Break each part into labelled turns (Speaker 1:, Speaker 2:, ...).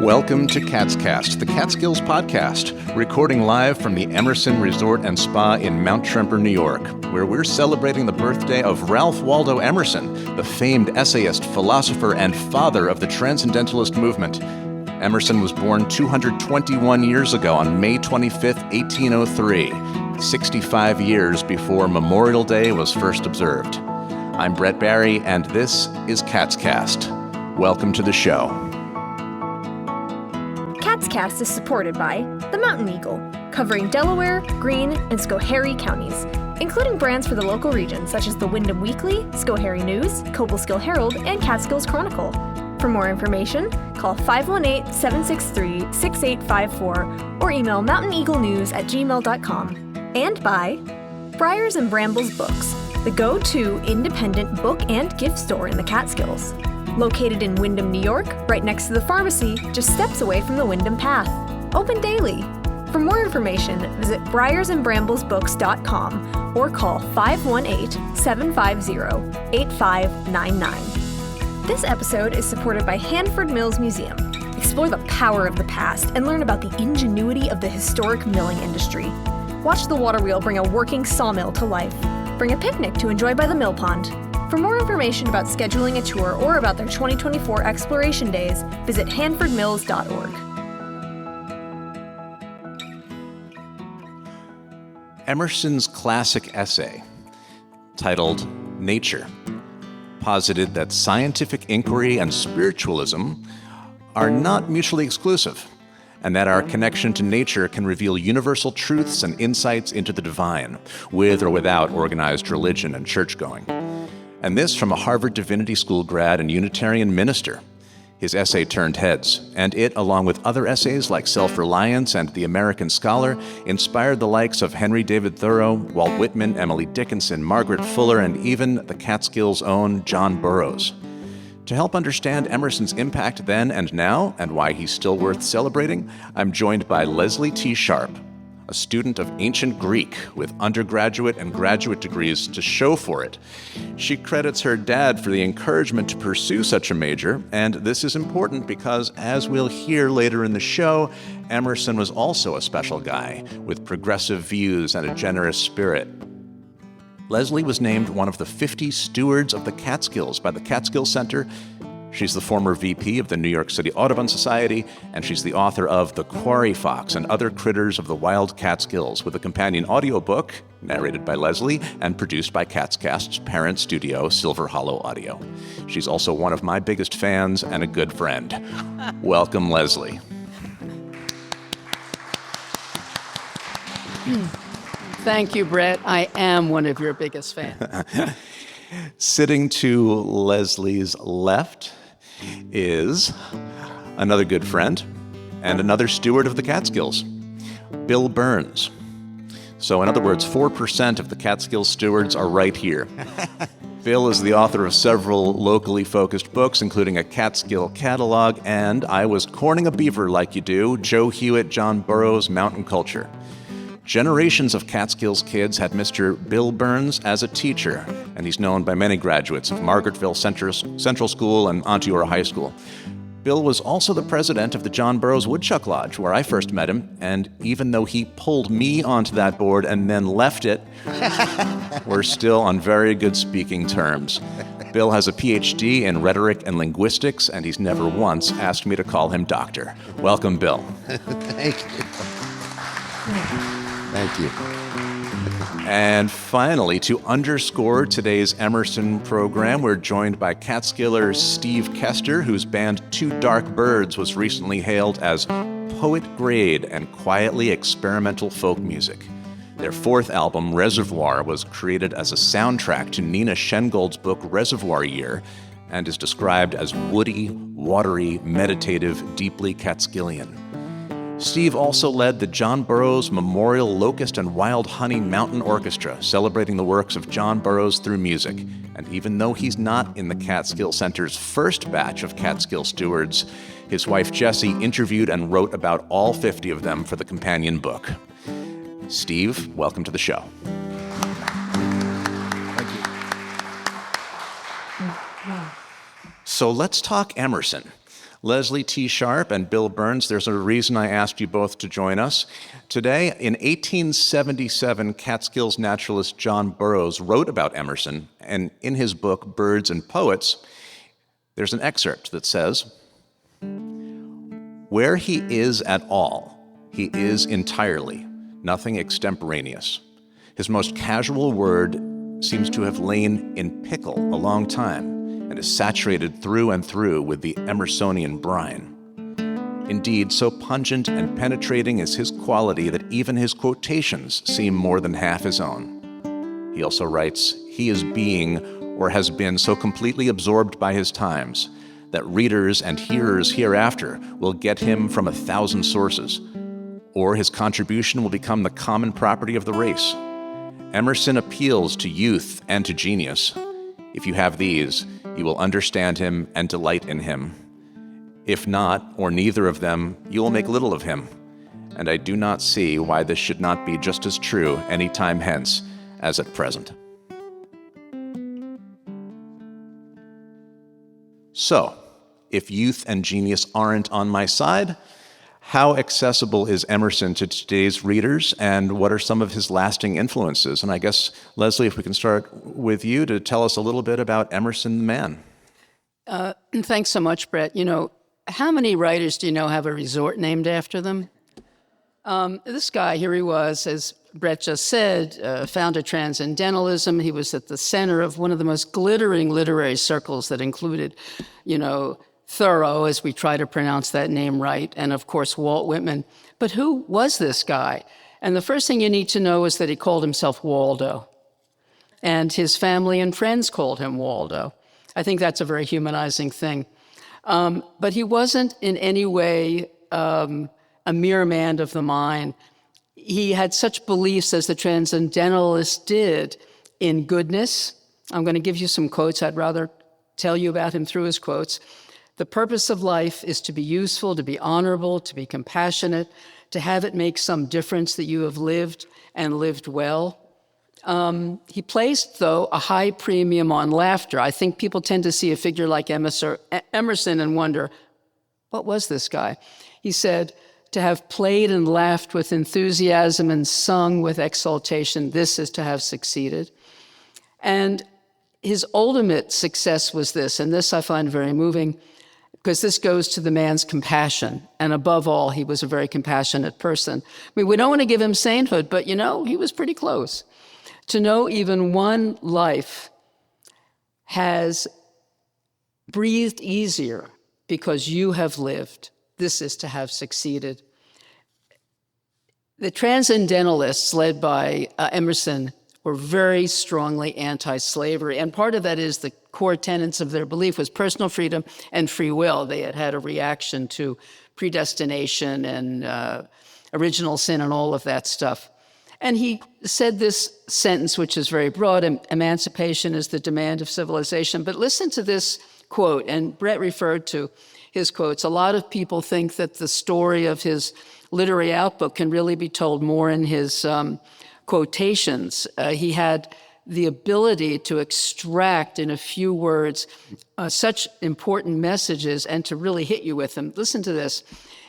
Speaker 1: Welcome to Cast, the Catskills podcast, recording live from the Emerson Resort and Spa in Mount Tremper, New York, where we're celebrating the birthday of Ralph Waldo Emerson, the famed essayist, philosopher, and father of the Transcendentalist movement. Emerson was born 221 years ago on May 25, 1803, 65 years before Memorial Day was first observed. I'm Brett Barry, and this is Cast. Welcome to the show.
Speaker 2: Cast is supported by the Mountain Eagle, covering Delaware, Greene, and Schoharie counties, including brands for the local regions such as the Wyndham Weekly, Schoharie News, Cobleskill Herald, and Catskills Chronicle. For more information, call 518-763-6854 or email mountaineaglenews@gmail.com. And by Briars and Brambles Books, the go-to independent book and gift store in the Catskills. Located in Wyndham, New York, right next to the pharmacy, just steps away from the Wyndham Path. Open daily. For more information, visit briarsandbramblesbooks.com or call 518-750-8599. This episode is supported by Hanford Mills Museum. Explore the power of the past and learn about the ingenuity of the historic milling industry. Watch the water wheel bring a working sawmill to life. Bring a picnic to enjoy by the mill pond. For more information about scheduling a tour or about their 2024 exploration days, visit hanfordmills.org.
Speaker 1: Emerson's classic essay, titled Nature, posited that scientific inquiry and spiritualism are not mutually exclusive, and that our connection to nature can reveal universal truths and insights into the divine, with or without organized religion and church-going. And this from a Harvard Divinity School grad and Unitarian minister. His essay turned heads, and it, along with other essays like Self-Reliance and The American Scholar, inspired the likes of Henry David Thoreau, Walt Whitman, Emily Dickinson, Margaret Fuller, and even the Catskills' own John Burroughs. To help understand Emerson's impact then and now, and why he's still worth celebrating, I'm joined by Leslie T. Sharp, a student of ancient Greek with undergraduate and graduate degrees to show for it. She credits her dad for the encouragement to pursue such a major, and this is important because, as we'll hear later in the show, Emerson was also a special guy with progressive views and a generous spirit. Leslie was named one of the 50 stewards of the Catskills by the Catskill Center. She's the former VP of the New York City Audubon Society, and she's the author of The Quarry Fox and Other Critters of the Wild Catskills, with a companion audiobook narrated by Leslie and produced by Catscast's parent studio, Silver Hollow Audio. She's also one of my biggest fans and a good friend. Welcome, Leslie.
Speaker 3: Thank you, Brett. I am one of your biggest fans.
Speaker 1: Sitting to Leslie's left is another good friend and another steward of the Catskills, Bill Burns. So in other words, 4% of the Catskill stewards are right here. Bill is the author of several locally focused books, including a Catskill catalog and I Was Corning a Beaver Like You Do, Joe Hewitt, John Burroughs, Mountain Culture. Generations of Catskills kids had Mr. Bill Burns as a teacher, and he's known by many graduates of Margaretville Central School and Onteora High School. Bill was also the president of the John Burroughs Woodchuck Lodge, where I first met him, and even though he pulled me onto that board and then left it, we're still on very good speaking terms. Bill has a PhD in rhetoric and linguistics, and he's never once asked me to call him doctor. Welcome, Bill.
Speaker 4: Thank you. Thank you.
Speaker 1: And finally, to underscore today's Emerson program, we're joined by Catskiller Steve Kester, whose band Two Dark Birds was recently hailed as poet grade and quietly experimental folk music. Their fourth album, Reservoir, was created as a soundtrack to Nina Shengold's book Reservoir Year and is described as woody, watery, meditative, deeply Catskillian. Steve also led the John Burroughs Memorial Locust and Wild Honey Mountain Orchestra, celebrating the works of John Burroughs through music. And even though he's not in the Catskill Center's first batch of Catskill stewards, his wife Jessie interviewed and wrote about all 50 of them for the companion book. Steve, welcome to the show.
Speaker 4: Thank you.
Speaker 1: So let's talk Emerson. Leslie T. Sharp and Bill Burns, there's a reason I asked you both to join us. Today, in 1877, Catskills naturalist John Burroughs wrote about Emerson, and in his book, Birds and Poets, there's an excerpt that says, "Where he is at all, he is entirely, nothing extemporaneous. His most casual word seems to have lain in pickle a long time, and is saturated through and through with the Emersonian brine. Indeed, so pungent and penetrating is his quality that even his quotations seem more than half his own." He also writes, "He is being, or has been, so completely absorbed by his times that readers and hearers hereafter will get him from 1,000 sources, or his contribution will become the common property of the race. Emerson appeals to youth and to genius. If you have these, you will understand him and delight in him. If not, or neither of them, you will make little of him. And I do not see why this should not be just as true any time hence as at present." So, if youth and genius aren't on my side, how accessible is Emerson to today's readers, and what are some of his lasting influences? And I guess, Leslie, if we can start with you to tell us a little bit about Emerson the man.
Speaker 3: Thanks so much, Brett. How many writers do you know have a resort named after them? This guy, here he was, as Brett just said, founded Transcendentalism. He was at the center of one of the most glittering literary circles that included, Thoreau, as we try to pronounce that name right, and of course, Walt Whitman. But who was this guy? And the first thing you need to know is that he called himself Waldo. And his family and friends called him Waldo. I think that's a very humanizing thing. But he wasn't in any way a mere man of the mind. He had such beliefs as the Transcendentalists did in goodness. I'm going to give you some quotes. I'd rather tell you about him through his quotes. "The purpose of life is to be useful, to be honorable, to be compassionate, to have it make some difference that you have lived and lived well." He placed, though, a high premium on laughter. I think people tend to see a figure like Emerson and wonder, what was this guy? He said, "To have played and laughed with enthusiasm and sung with exultation, this is to have succeeded." And his ultimate success was this, and this I find very moving, because this goes to the man's compassion. And above all, he was a very compassionate person. I mean, we don't want to give him sainthood, but he was pretty close. "To know even one life has breathed easier because you have lived. This is to have succeeded." The Transcendentalists, led by Emerson, were very strongly anti-slavery. And part of that is the core tenets of their belief was personal freedom and free will. They had had a reaction to predestination and original sin and all of that stuff. And he said this sentence, which is very broad, "Emancipation is the demand of civilization." But listen to this quote, and Brett referred to his quotes. A lot of people think that the story of his literary output can really be told more in his quotations. He had the ability to extract in a few words such important messages and to really hit you with them. Listen to this.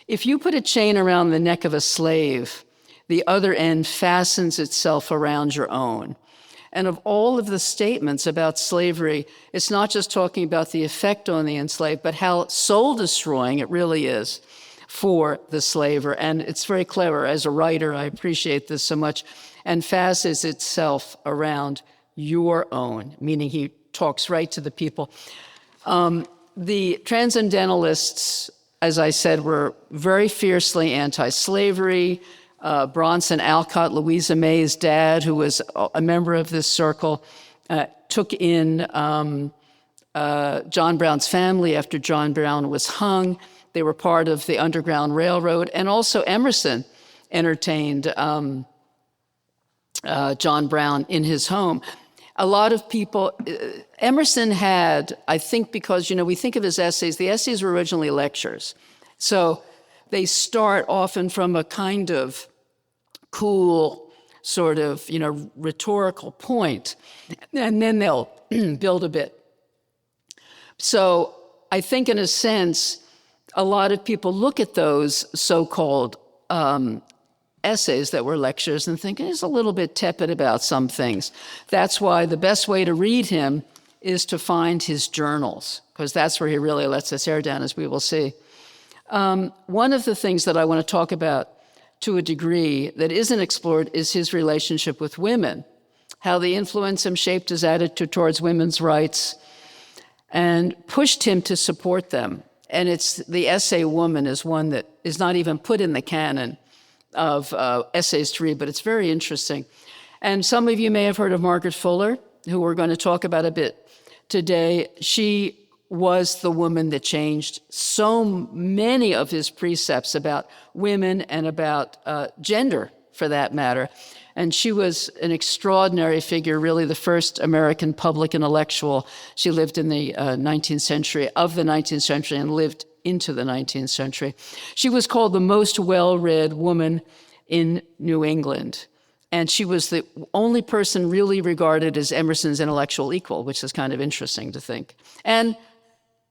Speaker 3: "If you put a chain around the neck of a slave, the other end fastens itself around your own." And of all of the statements about slavery, it's not just talking about the effect on the enslaved, but how soul-destroying it really is for the slaver. And it's very clever. As a writer, I appreciate this so much. "And fastens itself around your own," meaning he talks right to the people. The Transcendentalists, as I said, were very fiercely anti-slavery. Bronson Alcott, Louisa May's dad, who was a member of this circle, took in John Brown's family after John Brown was hung. They were part of the Underground Railroad. And also Emerson entertained John Brown in his home. A lot of people, Emerson had, I think because, we think of his essays, the essays were originally lectures. So they start often from a kind of cool sort of, rhetorical point, and then they'll build a bit. So I think in a sense, a lot of people look at those so-called essays that were lectures and think he's a little bit tepid about some things. That's why the best way to read him is to find his journals, because that's where he really lets his hair down, as we will see. One of the things that I want to talk about to a degree that isn't explored is his relationship with women, how they influenced him, shaped his attitude towards women's rights, and pushed him to support them. And it's the essay Woman is one that is not even put in the canon of essays to read, but it's very interesting. And some of you may have heard of Margaret Fuller, who we're going to talk about a bit today. She was the woman that changed so many of his precepts about women and about gender, for that matter. And she was an extraordinary figure, really the first American public intellectual. She lived in the 19th century, and lived into the 19th century. She was called the most well-read woman in New England. And she was the only person really regarded as Emerson's intellectual equal, which is kind of interesting to think. And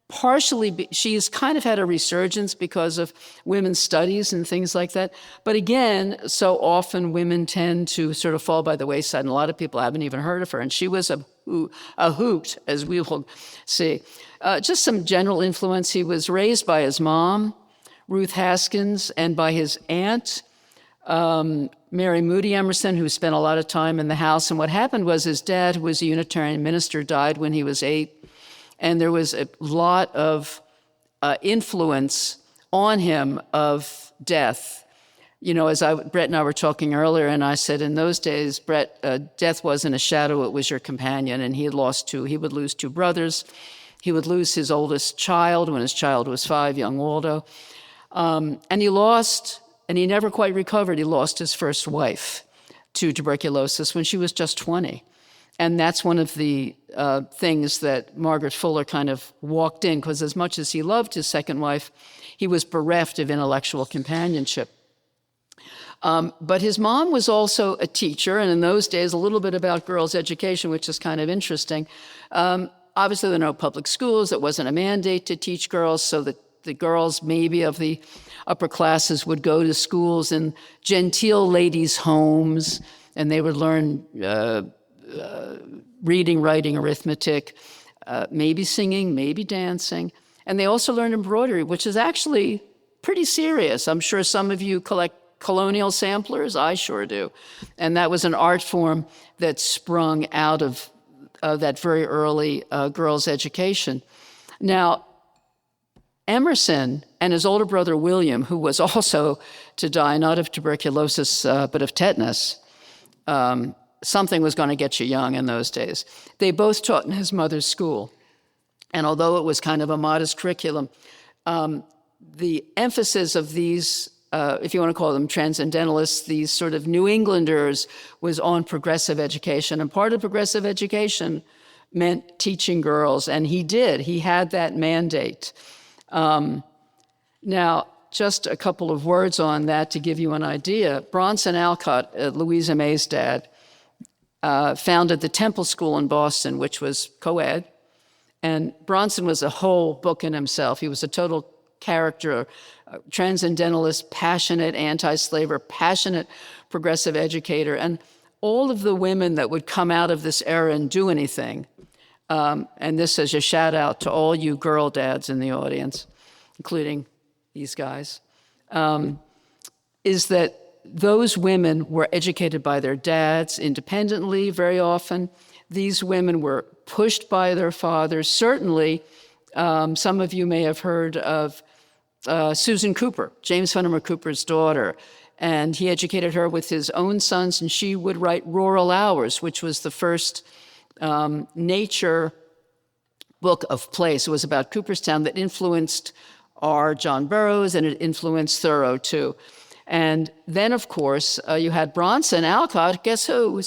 Speaker 3: partially, she's kind of had a resurgence because of women's studies and things like that. But again, so often women tend to sort of fall by the wayside, and a lot of people haven't even heard of her. And she was a hoot, as we will see. Just some general influence. He was raised by his mom, Ruth Haskins, and by his aunt, Mary Moody Emerson, who spent a lot of time in the house. And what happened was his dad, who was a Unitarian minister, died when he was 8. And there was a lot of influence on him of death. You know, as Brett and I were talking earlier, and I said in those days, Brett, death wasn't a shadow, it was your companion. And he would lose 2 brothers. He would lose his oldest child when his child was 5, young Waldo. And he never quite recovered. He lost his first wife to tuberculosis when she was just 20. And that's one of the things that Margaret Fuller kind of walked in, because as much as he loved his second wife, he was bereft of intellectual companionship. But his mom was also a teacher, and in those days, a little bit about girls' education, which is kind of interesting. Obviously, there were no public schools. It wasn't a mandate to teach girls, so that the girls maybe of the upper classes would go to schools in genteel ladies' homes, and they would learn reading, writing, arithmetic, maybe singing, maybe dancing. And they also learned embroidery, which is actually pretty serious. I'm sure some of you collect colonial samplers. I sure do. And that was an art form that sprung out of that very early girls' education. Now, Emerson and his older brother William, who was also to die not of tuberculosis but of tetanus, something was going to get you young in those days. They both taught in his mother's school. And although it was kind of a modest curriculum, the emphasis of these, if you want to call them transcendentalists, these sort of New Englanders, was on progressive education. And part of progressive education meant teaching girls. And he did. He had that mandate. Now, just a couple of words on that to give you an idea. Bronson Alcott, Louisa May's dad, founded the Temple School in Boston, which was co-ed. And Bronson was a whole book in himself. He was a total character, a transcendentalist, passionate anti-slaver, passionate progressive educator. And all of the women that would come out of this era and do anything, and this is a shout out to all you girl dads in the audience, including these guys, is that those women were educated by their dads independently very often. These women were pushed by their fathers. Certainly, some of you may have heard of Susan Cooper, James Fenimore Cooper's daughter, and he educated her with his own sons, and she would write Rural Hours, which was the first nature book of place. It was about Cooperstown that influenced our John Burroughs, and it influenced Thoreau too. And then, of course, you had Bronson Alcott. Guess who?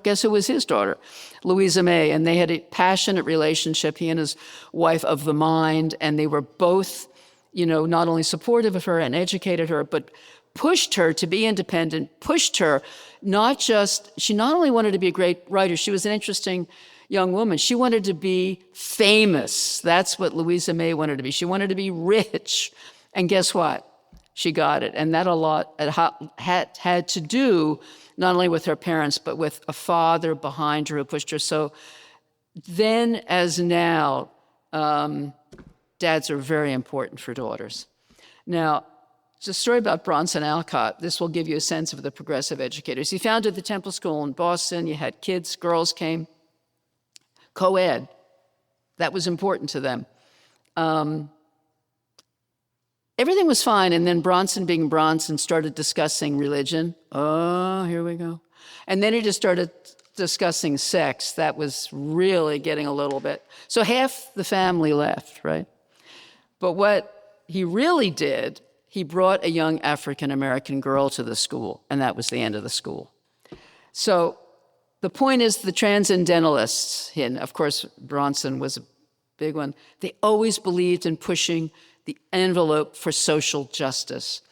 Speaker 3: Guess who was his daughter? Louisa May. And they had a passionate relationship, he and his wife, of the mind. And they were both, not only supportive of her and educated her, but pushed her to be independent, pushed her she not only wanted to be a great writer, she was an interesting, young woman. She wanted to be famous. That's what Louisa May wanted to be. She wanted to be rich. And guess what? She got it. And that a lot had to do not only with her parents, but with a father behind her who pushed her. So then as now, dads are very important for daughters. Now, it's a story about Bronson Alcott. This will give you a sense of the progressive educators. He founded the Temple School in Boston. You had kids, girls came. Co-ed, that was important to them. Everything was fine, and then Bronson, being Bronson, started discussing religion. Oh, here we go. And then he just started discussing sex. That was really getting a little bit. So half the family left, right? But what he really did, he brought a young African-American girl to the school, and that was the end of the school. So the point is the transcendentalists, and of course Bronson was a big one, they always believed in pushing the envelope for social justice.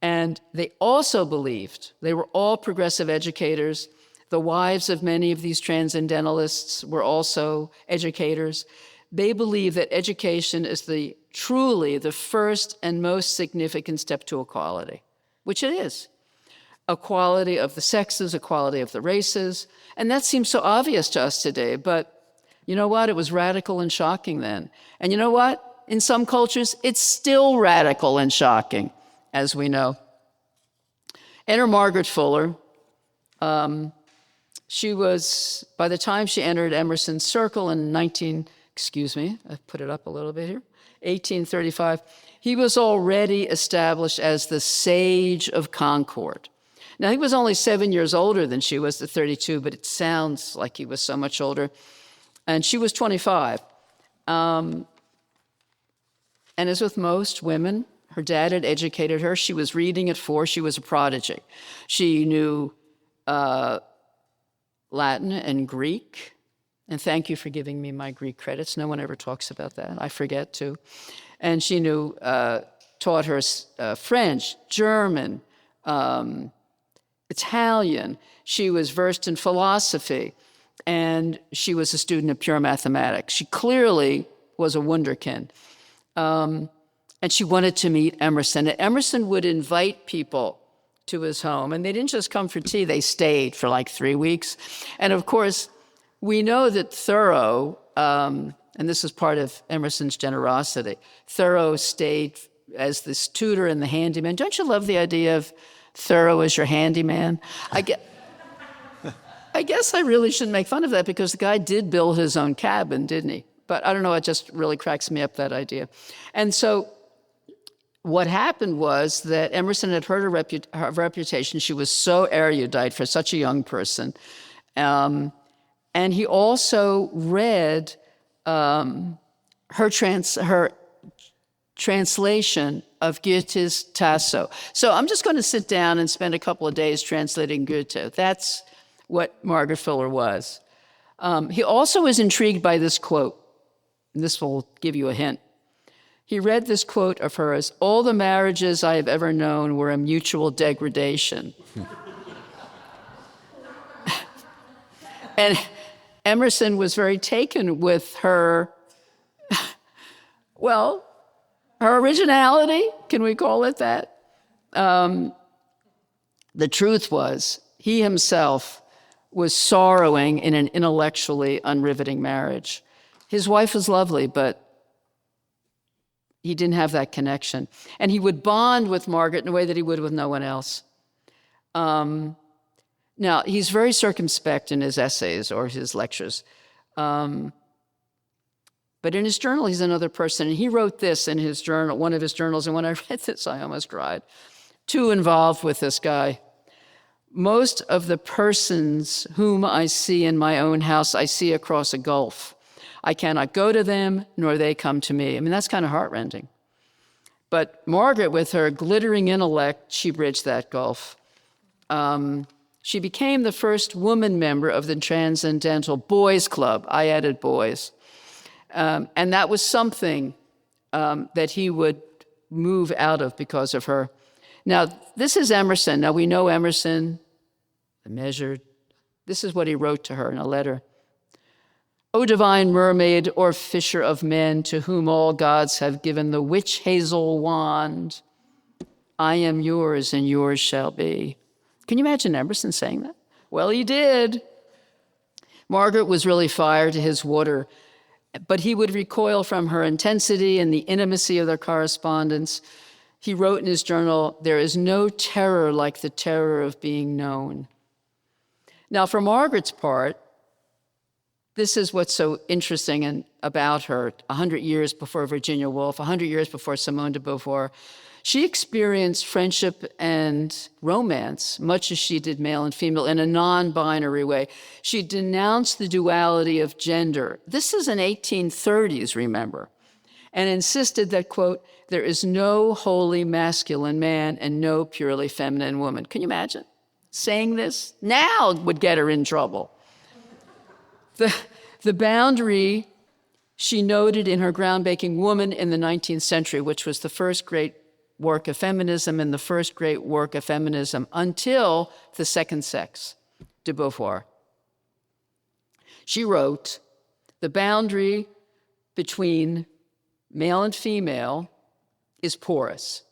Speaker 3: And they also believed, they were all progressive educators. The wives of many of these transcendentalists were also educators. They believe that education is truly the first and most significant step to equality, which it is. Equality of the sexes, equality of the races. And that seems so obvious to us today, but you know what? It was radical and shocking then. And you know what? In some cultures, it's still radical and shocking, as we know. Enter Margaret Fuller. She was, by the time she entered Emerson's circle in I put it up a little bit here, 1835, he was already established as the sage of Concord. Now, he was only 7 years older than she was at 32, but it sounds like he was so much older. And she was 25. And as with most women, her dad had educated her. She was reading at 4. She was a prodigy. She knew Latin and Greek. And thank you for giving me my Greek credits. No one ever talks about that. I forget too. And she taught her French, German, Italian. She was versed in philosophy. And she was a student of pure mathematics. She clearly was a wunderkind. And she wanted to meet Emerson. And Emerson would invite people to his home. And they didn't just come for tea, they stayed for like 3 weeks. And of course, we know that Thoreau, and this is part of Emerson's generosity, Thoreau stayed as this tutor and the handyman. Don't you love the idea of Thoreau as your handyman? I guess I really shouldn't make fun of that because the guy did build his own cabin, didn't he? But I don't know, it just really cracks me up, that idea. And so what happened was that Emerson had heard her reputation. She was so erudite for such a young person. And he also read her translation of Goethe's Tasso. So I'm just going to sit down and spend a couple of days translating Goethe. That's what Margaret Fuller was. He also was intrigued by this quote. And this will give you a hint. He read this quote of hers: "All the marriages I have ever known were a mutual degradation." And Emerson was very taken with her, well, her originality, can we call it that? The truth was, he himself was sorrowing in an intellectually unriveting marriage. His wife was lovely, but he didn't have that connection. And he would bond with Margaret in a way that he would with no one else. Now, he's very circumspect in his essays or his lectures. But in his journal, he's another person. And he wrote this in his journal, one of his journals, and when I read this, I almost cried. Too involved with this guy. "Most of the persons whom I see in my own house, I see across a gulf. I cannot go to them, nor they come to me." I mean, that's kind of heartrending. But Margaret, with her glittering intellect, she bridged that gulf. She became the first woman member of the Transcendental Boys Club. I added boys. And that was something that he would move out of because of her. Now, this is Emerson. Now, we know Emerson, the measured. This is what he wrote to her in a letter. O divine mermaid or fisher of men, to whom all gods have given the witch hazel wand, I am yours and yours shall be. Can you imagine Emerson saying that? Well, he did. Margaret was really fire to his water, but he would recoil from her intensity and the intimacy of their correspondence. He wrote in his journal, "There is no terror like the terror of being known." Now, for Margaret's part, this is what's so interesting about her. 100 years before Virginia Woolf, 100 years before Simone de Beauvoir, she experienced friendship and romance, much as she did male and female, in a non-binary way. She denounced the duality of gender. This is in 1830s, remember, and insisted that, quote, there is no wholly masculine man and no purely feminine woman. Can you imagine saying this? Now would get her in trouble. The boundary she noted in her groundbreaking Woman in the 19th Century, which was the first great work of feminism and the first great work of feminism until The Second Sex, de Beauvoir. She wrote, the boundary between male and female is porous.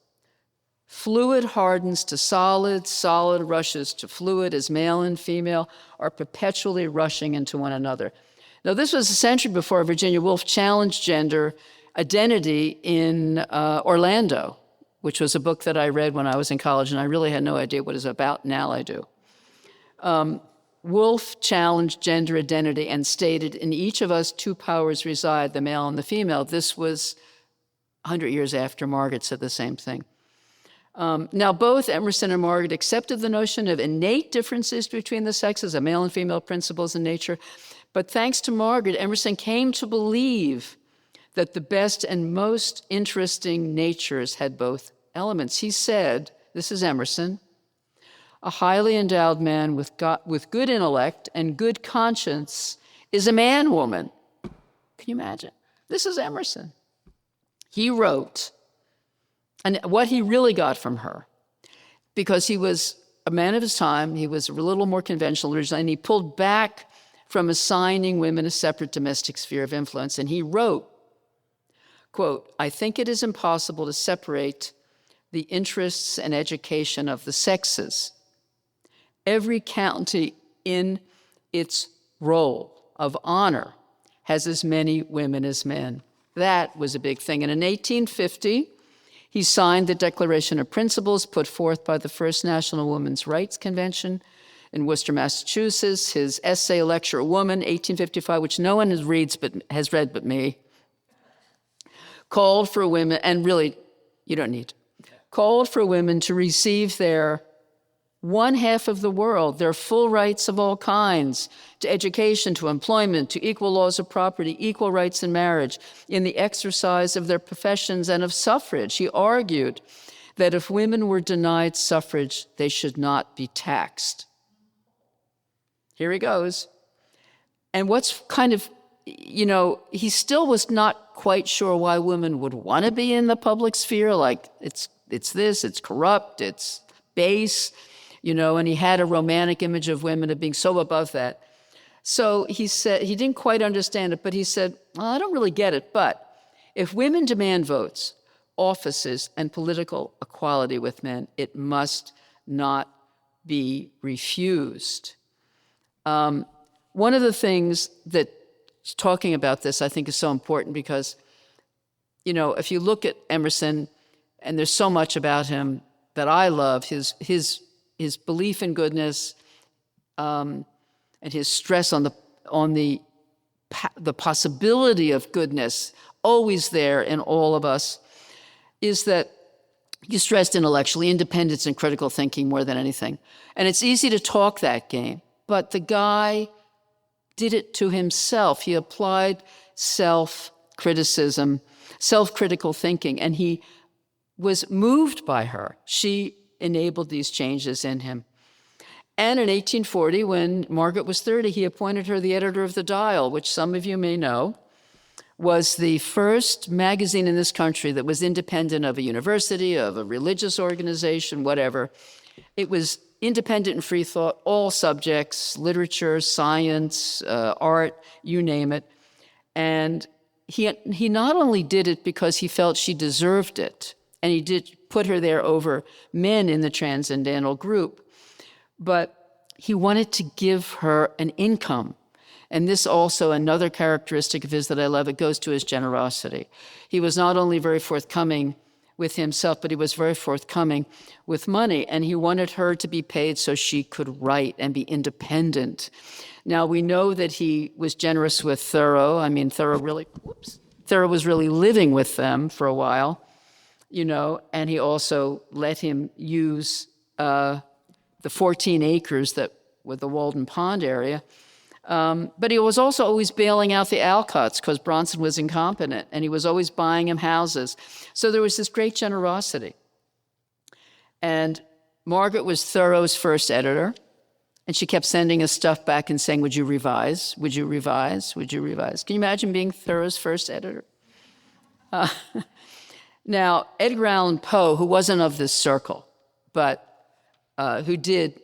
Speaker 3: Fluid hardens to solid, solid rushes to fluid, as male and female are perpetually rushing into one another. Now, this was a century before Virginia Woolf challenged gender identity in Orlando, which was a book that I read when I was in college, and I really had no idea what it was about. Now I do. Woolf challenged gender identity and stated, in each of us two powers reside, the male and the female. This was 100 years after Margaret said the same thing. Now, both Emerson and Margaret accepted the notion of innate differences between the sexes, of male and female principles in nature. But thanks to Margaret, Emerson came to believe that the best and most interesting natures had both elements. He said, this is Emerson, a highly endowed man with good intellect and good conscience is a man-woman. Can you imagine? This is Emerson. He wrote, and what he really got from her, because he was a man of his time, he was a little more conventional originally, and he pulled back from assigning women a separate domestic sphere of influence, and he wrote, quote, I think it is impossible to separate the interests and education of the sexes. Every county in its role of honor has as many women as men. That was a big thing. And in 1850, he signed the Declaration of Principles put forth by the First National Women's Rights Convention in Worcester, Massachusetts. His essay, Lecture, a Woman, 1855, which no one has read but me, called for women, and really, you don't need to, called for women to receive their one half of the world, their full rights of all kinds, to education, to employment, to equal laws of property, equal rights in marriage, in the exercise of their professions and of suffrage. He argued that if women were denied suffrage, they should not be taxed. Here he goes. And what's kind of, he still was not quite sure why women would want to be in the public sphere, like it's corrupt, it's base, and he had a romantic image of women of being so above that. So he said, he didn't quite understand it, but he said, well, I don't really get it, but if women demand votes, offices, and political equality with men, it must not be refused. One of the things that talking about this I think is so important because, if you look at Emerson, and there's so much about him that I love, his belief in goodness, and his stress on the possibility of goodness, always there in all of us, is that he stressed intellectually independence and critical thinking more than anything. And it's easy to talk that game, but the guy did it to himself. He applied self-criticism, self-critical thinking, and he was moved by her. She enabled these changes in him. And in 1840, when Margaret was 30, he appointed her the editor of The Dial, which some of you may know was the first magazine in this country that was independent of a university, of a religious organization, whatever. It was independent and free thought, all subjects, literature, science, art, you name it. And he not only did it because he felt she deserved it, and he did put her there over men in the transcendental group, but he wanted to give her an income. And this also, another characteristic of his that I love, it goes to his generosity. He was not only very forthcoming with himself, but he was very forthcoming with money, and he wanted her to be paid so she could write and be independent. Now, we know that he was generous with Thoreau. I mean, Thoreau was really living with them for a while, you know, and he also let him use the 14 acres that were the Walden Pond area. But he was also always bailing out the Alcotts because Bronson was incompetent, and he was always buying him houses. So there was this great generosity. And Margaret was Thoreau's first editor, and she kept sending us stuff back and saying, would you revise? Would you revise? Would you revise? Can you imagine being Thoreau's first editor? Now, Edgar Allan Poe, who wasn't of this circle, but who did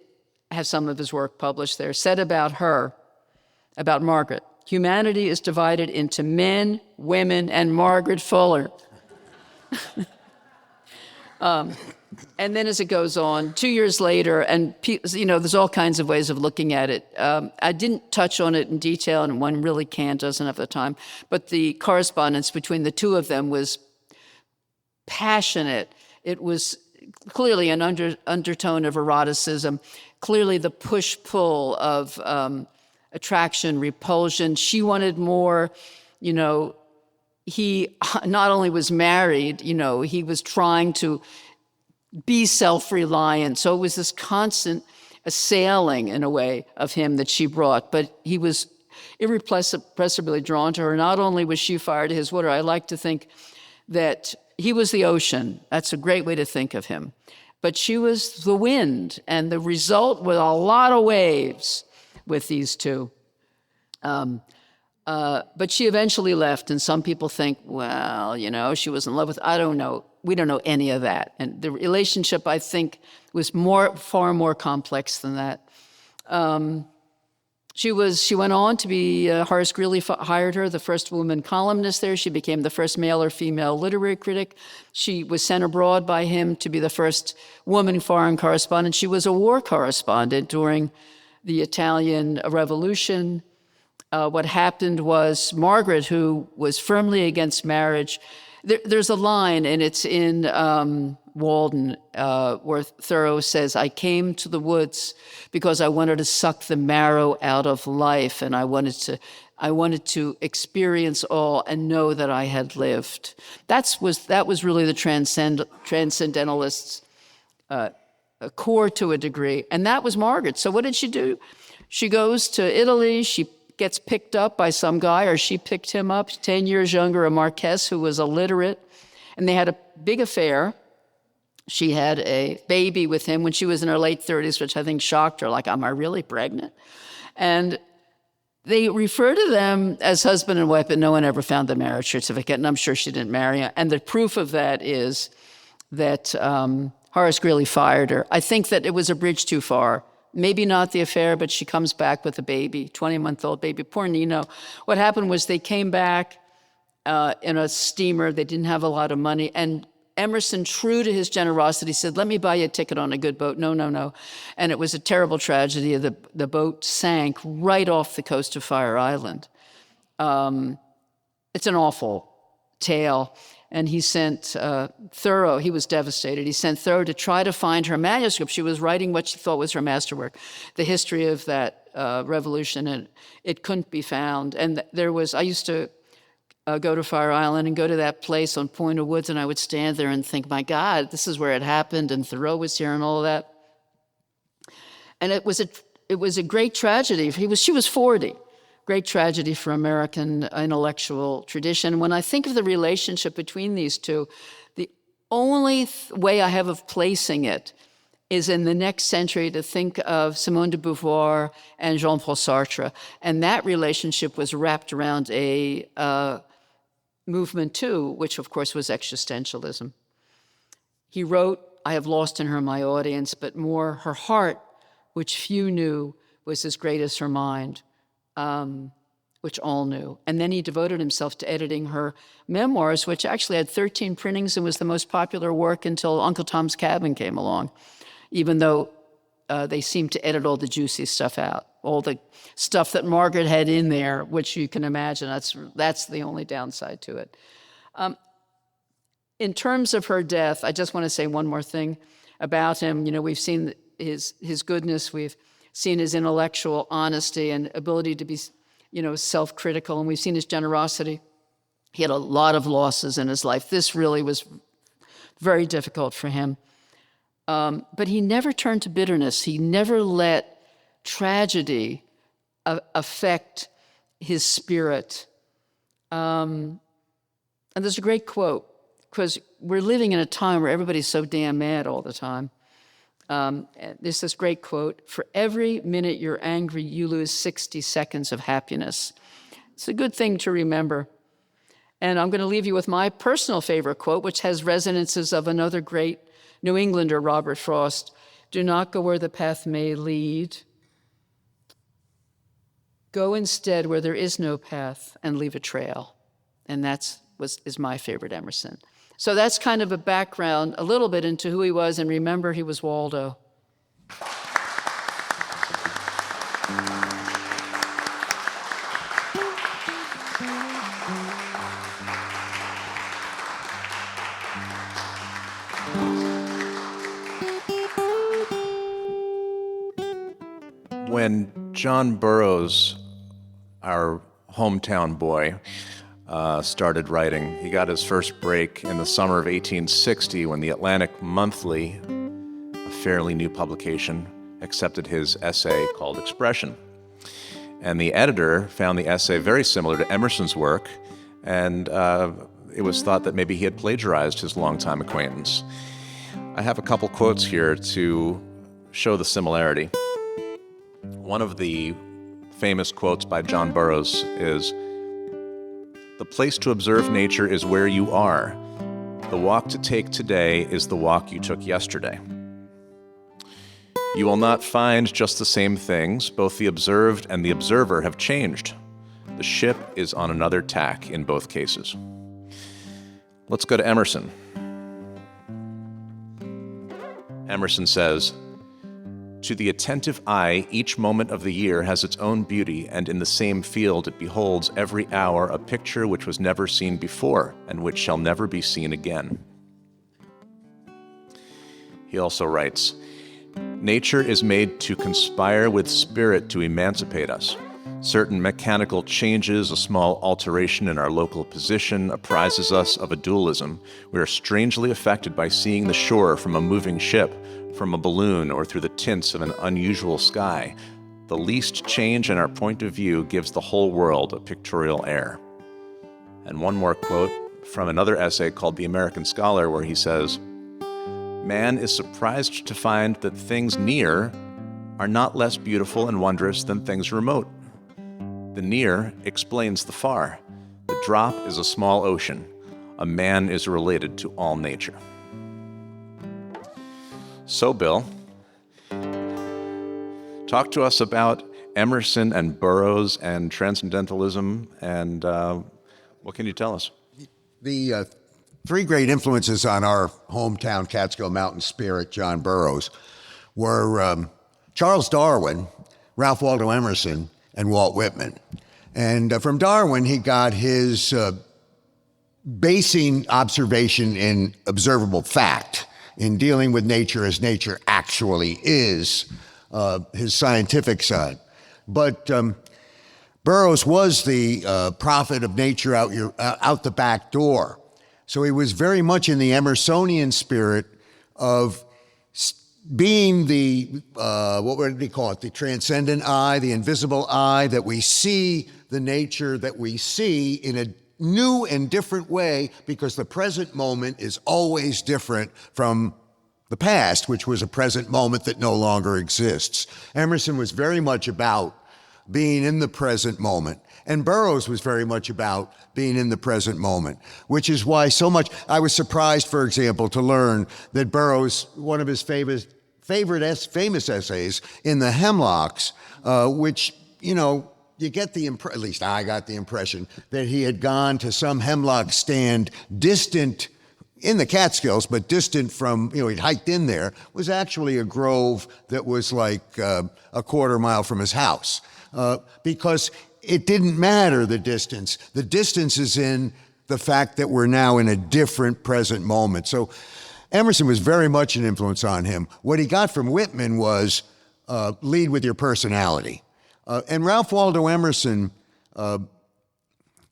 Speaker 3: have some of his work published there, said about her, about Margaret, humanity is divided into men, women, and Margaret Fuller. And then as it goes on, 2 years later, and you know, there's all kinds of ways of looking at it. I didn't touch on it in detail, and one really doesn't have the time, but the correspondence between the two of them was passionate. It was clearly an undertone of eroticism, clearly the push-pull of attraction, repulsion. She wanted more, you know, he not only was married, you know, he was trying to be self-reliant. So it was this constant assailing, in a way, of him that she brought. But he was irrepressibly drawn to her. Not only was she fire to his water, I like to think that he was the ocean. That's a great way to think of him. But she was the wind, and the result was a lot of waves with these two. But she eventually left, and some people think, well, you know, she was in love with, I don't know. We don't know any of that. And the relationship, I think, was far more complex than that. She went on to be, Horace Greeley hired her, the first woman columnist there. She became the first male or female literary critic. She was sent abroad by him to be the first woman foreign correspondent. She was a war correspondent during the Italian Revolution. What happened was Margaret, who was firmly against marriage, there's a line, and it's in Walden, where Thoreau says, I came to the woods because I wanted to suck the marrow out of life, and I wanted to experience all and know that I had lived. That was really the transcendentalists' core to a degree, and that was Margaret. So what did she do? She goes to Italy. She gets picked up by some guy, or she picked him up, 10 years younger, a Marquess who was illiterate, and they had a big affair. She had a baby with him when she was in her late 30s, which I think shocked her, like, am I really pregnant? And they refer to them as husband and wife, but no one ever found the marriage certificate, and I'm sure she didn't marry him. And the proof of that is that Horace Greeley fired her. I think that it was a bridge too far. Maybe not the affair, but she comes back with a baby, 20-month-old baby. Poor Nino. What happened was they came back in a steamer. They didn't have a lot of money. And Emerson, true to his generosity, said, let me buy you a ticket on a good boat. No, no, no. And it was a terrible tragedy. The boat sank right off the coast of Fire Island. It's an awful tale. And he sent Thoreau, he was devastated. He sent Thoreau to try to find her manuscript. She was writing what she thought was her masterwork, the history of that revolution, and it couldn't be found. And I used to go to Fire Island and go to that place on Point of Woods, and I would stand there and think, my God, this is where it happened, and Thoreau was here and all of that. And it was a great tragedy. She was 40. Great tragedy for American intellectual tradition. When I think of the relationship between these two, the only way I have of placing it is in the next century to think of Simone de Beauvoir and Jean-Paul Sartre. And that relationship was wrapped around a movement too, which of course was existentialism. He wrote I have lost in her my audience, but more her heart, which few knew was as great as her mind, which all knew. And then he devoted himself to editing her memoirs, which actually had 13 printings and was the most popular work until Uncle Tom's Cabin came along, even though they seemed to edit all the juicy stuff out, all the stuff that Margaret had in there, which you can imagine, that's the only downside to it. In terms of her death, I just want to say one more thing about him. You know, we've seen his goodness, we've seen his intellectual honesty and ability to be, self-critical, and we've seen his generosity. He had a lot of losses in his life. This really was very difficult for him. But he never turned to bitterness. He never let tragedy affect his spirit. And there's a great quote, because we're living in a time where everybody's so damn mad all the time. There's this great quote: "For every minute you're angry, you lose 60 seconds of happiness." It's a good thing to remember. And I'm going to leave you with my personal favorite quote, which has resonances of another great New Englander, Robert Frost: "Do not go where the path may lead. Go instead where there is no path and leave a trail." And is my favorite Emerson. So that's kind of a background, a little bit into who he was, and remember, he was Waldo.
Speaker 1: When John Burroughs, our hometown boy, started writing, he got his first break in the summer of 1860 when the Atlantic Monthly, a fairly new publication, accepted his essay called Expression. And the editor found the essay very similar to Emerson's work, and it was thought that maybe he had plagiarized his longtime acquaintance. I have a couple quotes here to show the similarity. One of the famous quotes by John Burroughs is, "The place to observe nature is where you are. The walk to take today is the walk you took yesterday. You will not find just the same things. Both the observed and the observer have changed. The ship is on another tack in both cases." Let's go to Emerson. Emerson says, "To the attentive eye, each moment of the year has its own beauty, and in the same field it beholds every hour a picture which was never seen before, and which shall never be seen again." He also writes, "Nature is made to conspire with spirit to emancipate us. Certain mechanical changes, a small alteration in our local position, apprises us of a dualism. We are strangely affected by seeing the shore from a moving ship, from a balloon, or through the tints of an unusual sky. The least change in our point of view gives the whole world a pictorial air." And one more quote from another essay called The American Scholar, where he says, "Man is surprised to find that things near are not less beautiful and wondrous than things remote. The near explains the far. The drop is a small ocean. A man is related to all nature." So, Bill, talk to us about Emerson and Burroughs and transcendentalism, and what can you tell us?
Speaker 4: The three great influences on our hometown Catskill Mountain spirit, John Burroughs, were Charles Darwin, Ralph Waldo Emerson, and Walt Whitman. And from Darwin, he got his basing observation in observable fact, in dealing with nature as nature actually is, his scientific side. But Burroughs was the prophet of nature out the back door. So he was very much in the Emersonian spirit of being the, what would he call it, the transcendent eye, the invisible eye, that we see the nature that we see in a new and different way, because the present moment is always different from the past, which was a present moment that no longer exists. Emerson was very much about being in the present moment. And Burroughs was very much about being in the present moment, which is why so much, I was surprised, for example, to learn that Burroughs, one of his famous essays in The Hemlocks, which, you get at least I got the impression that he had gone to some hemlock stand distant in the Catskills, but distant from, he'd hiked in there, was actually a grove that was like a quarter mile from his house. Because it didn't matter the distance. The distance is in the fact that we're now in a different present moment. So Emerson was very much an influence on him. What he got from Whitman was lead with your personality. And Ralph Waldo Emerson,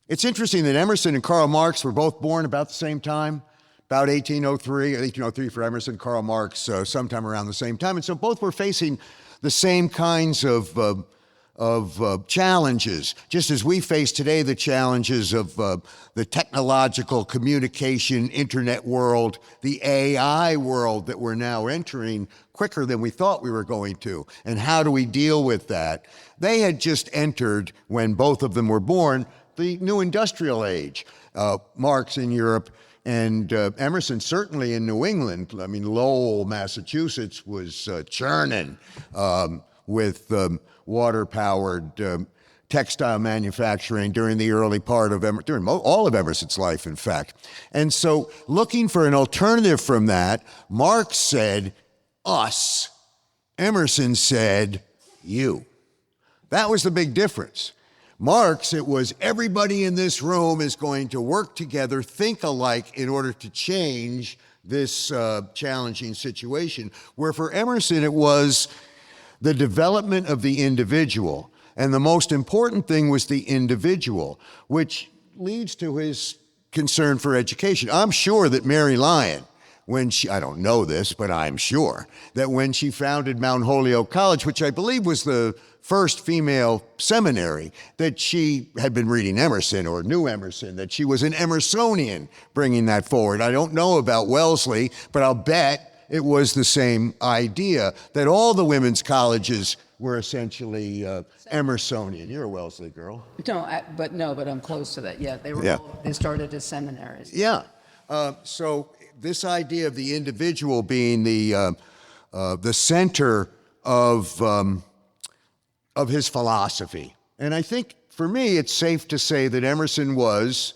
Speaker 4: it's interesting that Emerson and Karl Marx were both born about the same time, about 1803 for Emerson, Karl Marx sometime around the same time. And so both were facing the same kinds of challenges, just as we face today the challenges of the technological communication, internet world, the AI world that we're now entering quicker than we thought we were going to. And how do we deal with that? They had just entered, when both of them were born, the new industrial age. Marx in Europe and Emerson certainly in New England. I mean, Lowell, Massachusetts was churning with water-powered textile manufacturing during the early part of during all of Emerson's life, in fact. And so looking for an alternative from that, Marx said, us. Emerson said, you. That was the big difference. Marx, it was everybody in this room is going to work together, think alike in order to change this challenging situation. Where for Emerson, it was the development of the individual. And the most important thing was the individual, which leads to his concern for education. I'm sure that Mary Lyon, I don't know this, but I'm sure that when she founded Mount Holyoke College, which I believe was the first female seminary, that she had been reading Emerson or knew Emerson, that she was an Emersonian bringing that forward. I don't know about Wellesley, but I'll bet it was the same idea, that all the women's colleges were essentially Emersonian. You're a Wellesley girl.
Speaker 3: But I'm close to that. Yeah, they started as seminaries.
Speaker 4: Yeah. So this idea of the individual being the center of his philosophy. And I think for me, it's safe to say that Emerson was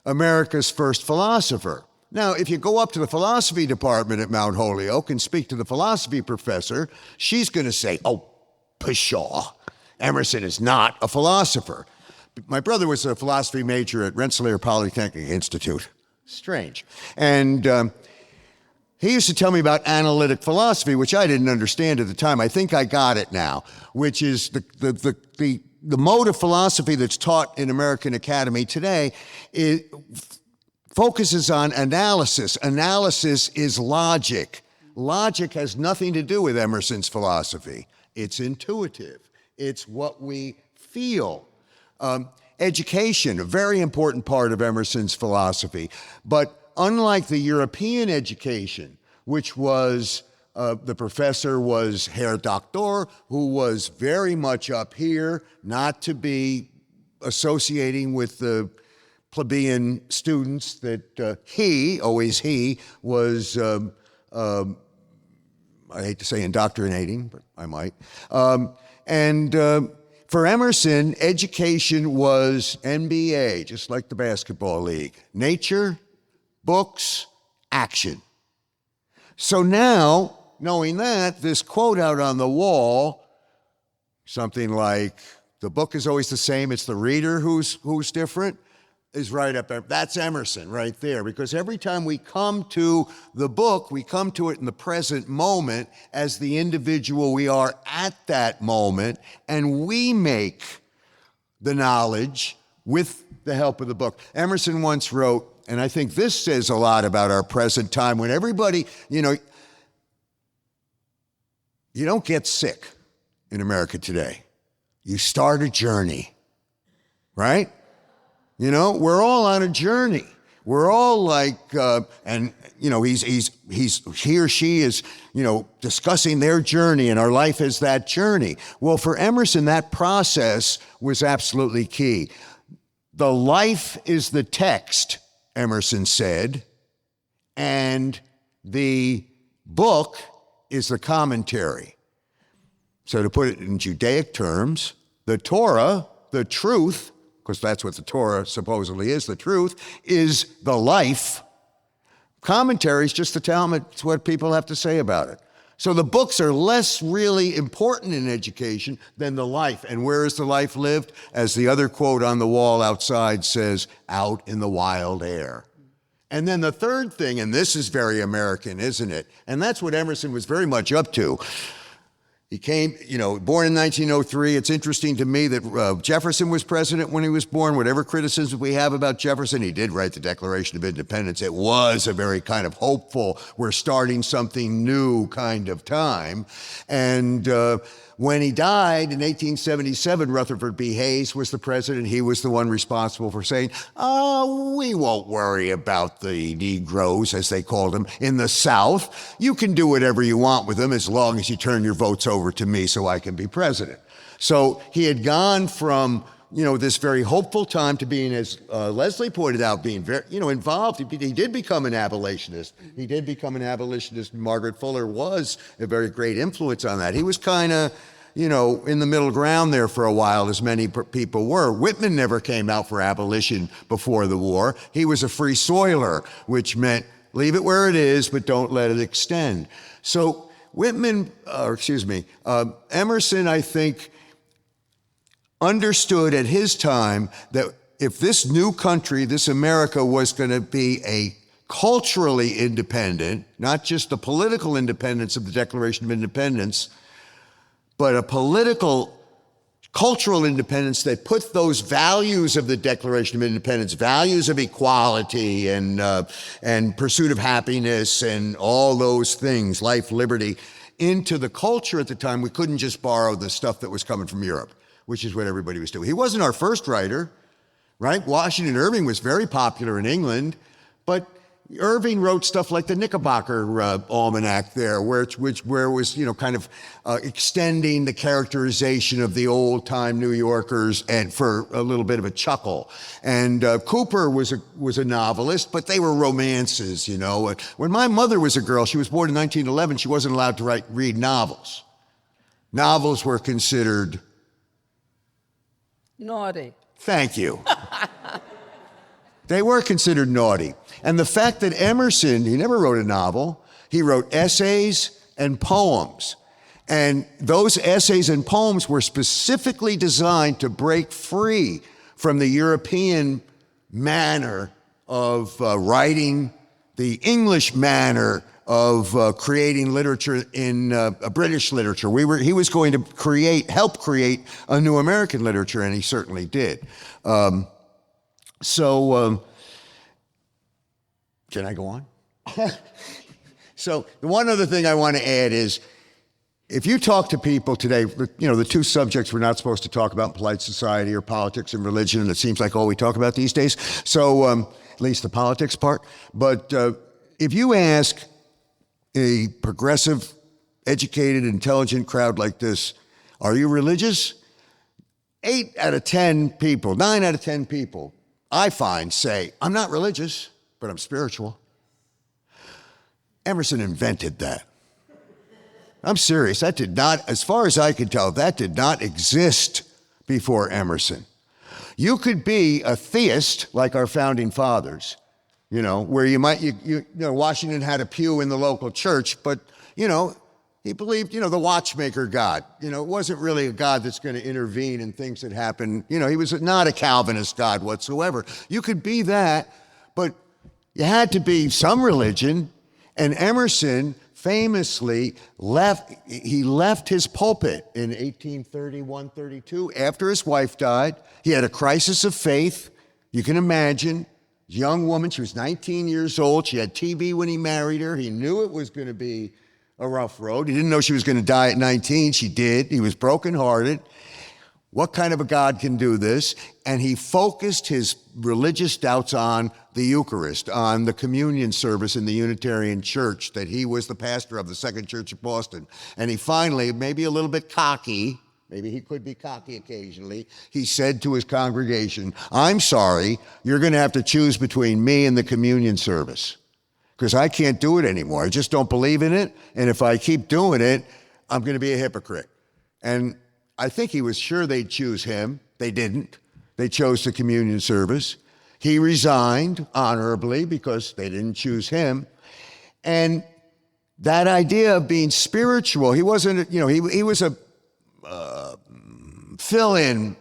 Speaker 4: America's first philosopher. Now, if you go up to the philosophy department at Mount Holyoke and speak to the philosophy professor, she's going to say, oh, pshaw, Emerson is not a philosopher. My brother was a philosophy major at Rensselaer Polytechnic Institute. Strange. And he used to tell me about analytic philosophy, which I didn't understand at the time. I think I got it now, which is the mode of philosophy that's taught in American Academy today. It focuses on analysis. Analysis is logic. Logic has nothing to do with Emerson's philosophy. It's intuitive. It's what we feel. Education, a very important part of Emerson's philosophy. But unlike the European education, which was, the professor was Herr Doctor, who was very much up here, not to be associating with the plebeian students, that he was, I hate to say indoctrinating, but I might. For Emerson, education was NBA, just like the basketball league. Nature, books, action. So now, knowing that, this quote out on the wall, something like, the book is always the same, it's the reader who's different, is right up there. That's Emerson right there, because every time we come to the book, we come to it in the present moment as the individual we are at that moment, and we make the knowledge with the help of the book. Emerson once wrote, and I think this says a lot about our present time, when everybody, you don't get sick in America today. You start a journey, right? We're all on a journey. We're all like, and you know, he or she is, you know, discussing their journey, and our life is that journey. Well, for Emerson, that process was absolutely key. The life is the text, Emerson said, and the book is the commentary. So to put it in Judaic terms, the Torah, the truth, because that's what the Torah supposedly is, the truth, is the life. Commentary is just the Talmud. It's what people have to say about it. So the books are less really important in education than the life. And where is the life lived? As the other quote on the wall outside says, out in the wild air. And then the third thing, and this is very American, isn't it? And that's what Emerson was very much up to. He came, you know, born in 1903. It's interesting to me that Jefferson was president when he was born. Whatever criticism we have about Jefferson, he did write the Declaration of Independence. It was a very kind of hopeful, we're starting something new kind of time. And when he died in 1877, Rutherford B. Hayes was the president. He was the one responsible for saying, oh, we won't worry about the Negroes, as they called them, in the South. You can do whatever you want with them as long as you turn your votes over to me so I can be president. So he had gone from, you know, this very hopeful time to being, as Leslie pointed out, being very, you know, involved. He did become an abolitionist. He did become an abolitionist. Margaret Fuller was a very great influence on that. He was kind of, you know, in the middle ground there for a while, as many people were. Whitman never came out for abolition before the war. He was a free soiler, which meant leave it where it is, but don't let it extend. So Emerson, I think, understood at his time that if this new country, this America, was going to be a culturally independent, not just the political independence of the Declaration of Independence, but a political, cultural independence that put those values of the Declaration of Independence, values of equality and pursuit of happiness and all those things, life, liberty, into the culture at the time. We couldn't just borrow the stuff that was coming from Europe, which is what everybody was doing. He wasn't our first writer, right? Washington Irving was very popular in England, but Irving wrote stuff like the Knickerbocker Almanac there, where it was, you know, kind of extending the characterization of the old-time New Yorkers, and for a little bit of a chuckle. And Cooper was a novelist, but they were romances, you know. When my mother was a girl, she was born in 1911, she wasn't allowed to read novels. Novels were considered
Speaker 3: naughty.
Speaker 4: Thank you. They were considered naughty. And the fact that Emerson, he never wrote a novel, he wrote essays and poems. And those essays and poems were specifically designed to break free from the European manner of writing, the English manner of creating literature in British literature. He was going to help create a new American literature, and he certainly did. Can I go on? So the one other thing I want to add is, if you talk to people today, you know, the two subjects we're not supposed to talk about in polite society are politics and religion, and it seems like all we talk about these days. So at least the politics part. But if you ask a progressive, educated, intelligent crowd like this, are you religious? 9 out of 10 people, I find, say, I'm not religious, but I'm spiritual. Emerson invented that. I'm serious. That did not, as far as I can tell, that did not exist before Emerson. You could be a theist like our founding fathers, you know, where you know, Washington had a pew in the local church, but, you know, he believed, you know, the watchmaker God. You know, it wasn't really a God that's going to intervene in things that happen. You know, he was not a Calvinist God whatsoever. You could be that, but you had to be some religion. And Emerson famously left his pulpit in 1831-32 after his wife died. He had a crisis of faith. You can imagine, young woman, she was 19 years old. She had TB when he married her. He knew it was going to be a rough road. He didn't know she was going to die at 19. She did. He was brokenhearted. What kind of a God can do this? And he focused his religious doubts on the Eucharist, on the communion service in the Unitarian Church, that he was the pastor of the Second Church of Boston. And he finally, maybe a little bit cocky, maybe he could be cocky occasionally, he said to his congregation, I'm sorry, you're going to have to choose between me and the communion service, because I can't do it anymore. I just don't believe in it. And if I keep doing it, I'm going to be a hypocrite. And I think he was sure they'd choose him. They didn't. They chose the communion service. He resigned honorably because they didn't choose him. And that idea of being spiritual, he wasn't, he was a fill-in.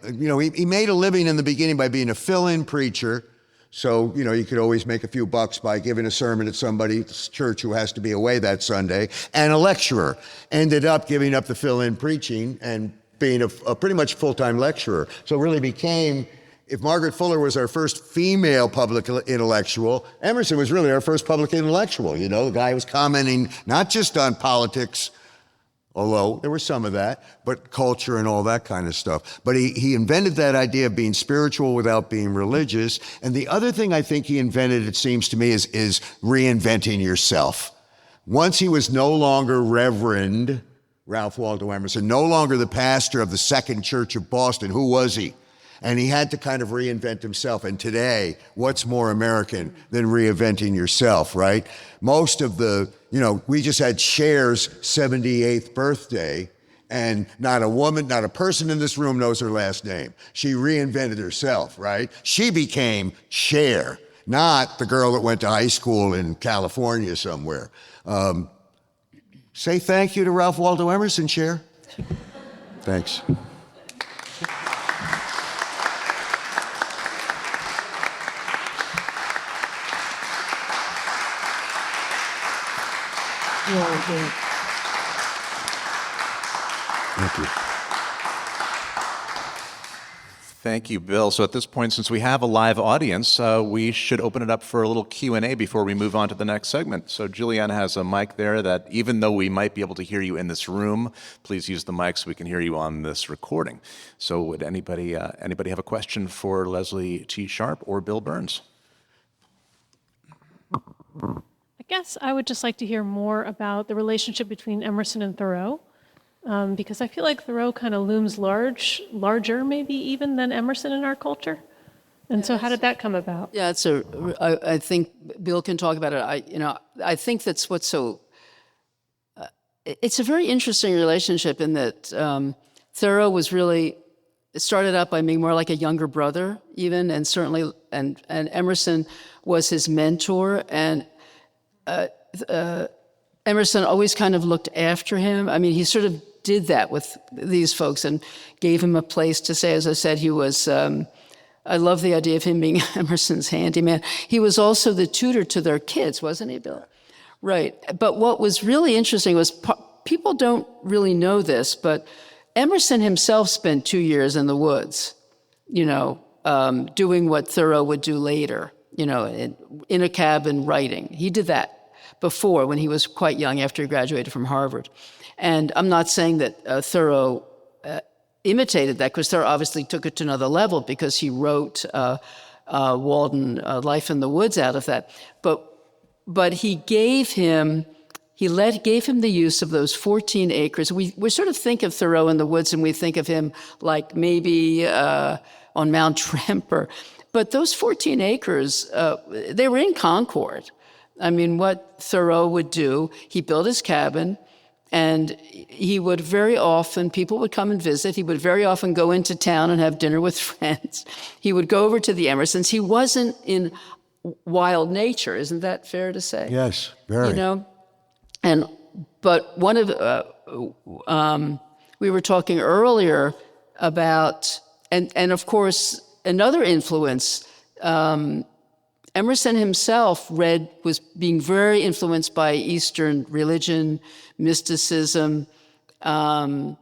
Speaker 4: He made a living in the beginning by being a fill-in preacher. So, you could always make a few bucks by giving a sermon at somebody's church who has to be away that Sunday. And a lecturer. Ended up giving up the fill-in preaching and being a pretty much full-time lecturer. So really became, if Margaret Fuller was our first female public intellectual, Emerson was really our first public intellectual. The guy was commenting not just on politics, although there was some of that, but culture and all that kind of stuff. But he invented that idea of being spiritual without being religious. And the other thing I think he invented, it seems to me, is reinventing yourself. Once he was no longer Reverend Ralph Waldo Emerson, no longer the pastor of the Second Church of Boston. Who was he? And he had to kind of reinvent himself. And today, what's more American than reinventing yourself, right? Most of we just had Cher's 78th birthday, and not a person in this room knows her last name. She reinvented herself, right? She became Cher, not the girl that went to high school in California somewhere. Say thank you to Ralph Waldo Emerson, Cher. Thanks. Thank you.
Speaker 1: Thank you, Bill. So at this point, since we have a live audience, we should open it up for a little Q&A before we move on to the next segment. So Julianne has a mic there that even though we might be able to hear you in this room, please use the mic so we can hear you on this recording. So would anybody have a question for Leslie T. Sharp or Bill Burns?
Speaker 5: I guess I would just like to hear more about the relationship between Emerson and Thoreau. Because I feel like Thoreau kind of looms larger maybe even than Emerson in our culture. And so how did that come about?
Speaker 3: Yeah, I think Bill can talk about it. I think that's what's so, it's a very interesting relationship in that Thoreau was really, it started out by being more like a younger brother even, and certainly, and Emerson was his mentor, and Emerson always kind of looked after him. I mean, he sort of did that with these folks and gave him a place to stay. As I said, he was, I love the idea of him being Emerson's handyman. He was also the tutor to their kids, wasn't he, Bill? Right. But what was really interesting was, people don't really know this, but Emerson himself spent 2 years in the woods, doing what Thoreau would do later, in a cabin writing. He did that before, when he was quite young, after he graduated from Harvard. And I'm not saying that Thoreau imitated that, because Thoreau obviously took it to another level because he wrote Walden, Life in the Woods out of that. But he gave him the use of those 14 acres. We sort of think of Thoreau in the woods and we think of him like maybe on Mount Tremper. But those 14 acres, they were in Concord. I mean, what Thoreau would do, he built his cabin, and he would very often, people would come and visit. He would very often go into town and have dinner with friends. He would go over to the Emersons. He wasn't in wild nature. Isn't that fair to say?
Speaker 4: Yes, very.
Speaker 3: But one of, we were talking earlier about, and of course, another influence, Emerson himself was being very influenced by Eastern religion, mysticism, and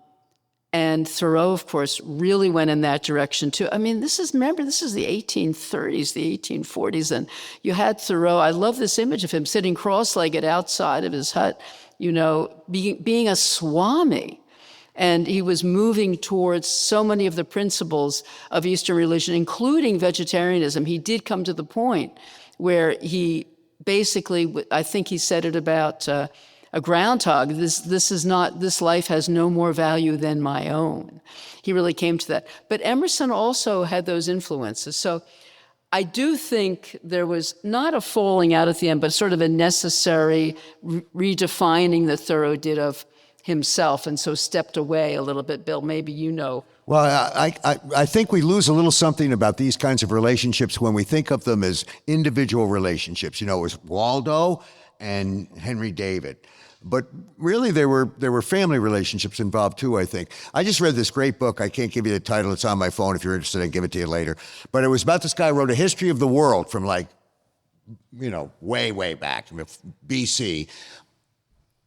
Speaker 3: Thoreau, of course, really went in that direction too. I mean, this is the 1830s, the 1840s, and you had Thoreau. I love this image of him sitting cross-legged outside of his hut, being a swami. And he was moving towards so many of the principles of Eastern religion, including vegetarianism. He did come to the point where he basically, I think he said it about a groundhog, this life has no more value than my own. He really came to that. But Emerson also had those influences. So I do think there was not a falling out at the end, but sort of a necessary redefining that Thoreau did of himself, and so stepped away a little bit. Bill, maybe you know.
Speaker 4: Well, I think we lose a little something about these kinds of relationships when we think of them as individual relationships. You know, it was Waldo and Henry David. But really, there were family relationships involved too, I think. I just read this great book. I can't give you the title. It's on my phone. If you're interested, I can give it to you later. But it was about this guy who wrote a history of the world from way, way back, BC,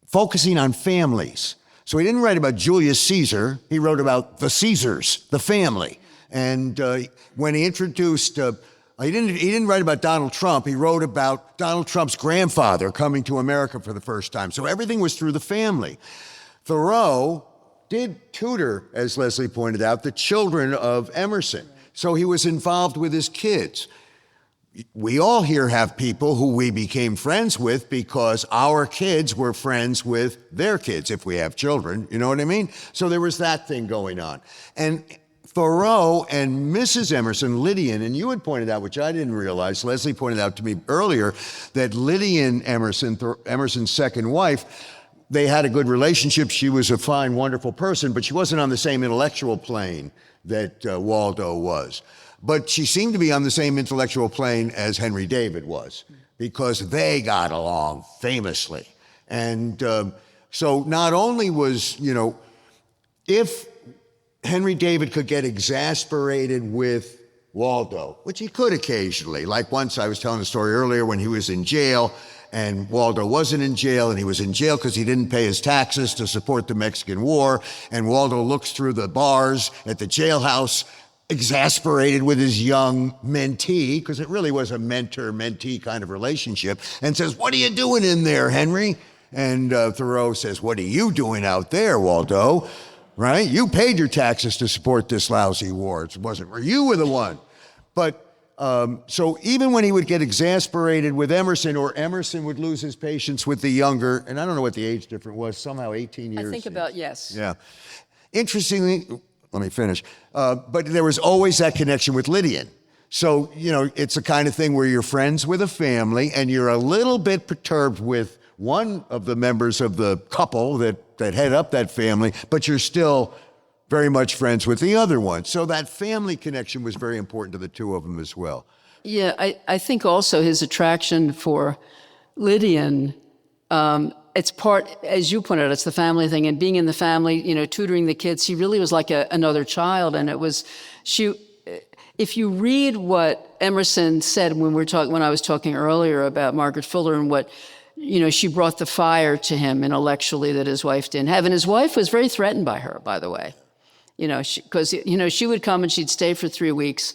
Speaker 4: focusing on families. So he didn't write about Julius Caesar. He wrote about the Caesars, the family. And when he introduced... He didn't write about Donald Trump. He wrote about Donald Trump's grandfather coming to America for the first time. So everything was through the family. Thoreau did tutor, as Leslie pointed out, the children of Emerson. So he was involved with his kids. We all here have people who we became friends with because our kids were friends with their kids, if we have children. You know what I mean? So there was that thing going on. And Thoreau and Mrs. Emerson, Lydian, and you had pointed out, which I didn't realize, Leslie pointed out to me earlier, that Lydian Emerson, Emerson's second wife, they had a good relationship. She was a fine, wonderful person, but she wasn't on the same intellectual plane that Waldo was. But she seemed to be on the same intellectual plane as Henry David was, because they got along famously. And so not only was, if Henry David could get exasperated with Waldo, which he could occasionally. Like once, I was telling a story earlier when he was in jail and Waldo wasn't in jail, and he was in jail because he didn't pay his taxes to support the Mexican War. And Waldo looks through the bars at the jailhouse, exasperated with his young mentee, because it really was a mentor-mentee kind of relationship, and says, "What are you doing in there, Henry?" And Thoreau says, "What are you doing out there, Waldo? Right? You paid your taxes to support this lousy war. It wasn't, you were the one." But so even when he would get exasperated with Emerson, or Emerson would lose his patience with the younger, and I don't know what the age difference was, somehow 18 years.
Speaker 3: I think about, yes.
Speaker 4: Yeah. Interestingly, let me finish. But there was always that connection with Lydian. So, it's the kind of thing where you're friends with a family and you're a little bit perturbed with one of the members of the couple that head up that family, but you're still very much friends with the other one. So that family connection was very important to the two of them as well.
Speaker 3: Yeah, I think also his attraction for Lydian, it's part, as you pointed out, it's the family thing, and being in the family, tutoring the kids, he really was like another child. And it was, if you read what Emerson said when I was talking earlier about Margaret Fuller and what, she brought the fire to him intellectually that his wife didn't have. And his wife was very threatened by her, by the way, because, she would come and she'd stay for 3 weeks,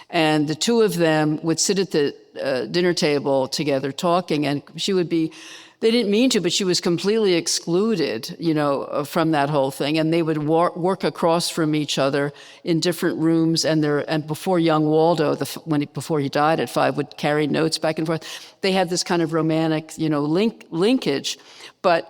Speaker 3: and the two of them would sit at the dinner table together talking, and they didn't mean to, but she was completely excluded, from that whole thing. And they would work across from each other in different rooms. And before young Waldo, before he died at 5, would carry notes back and forth. They had this kind of romantic, linkage. But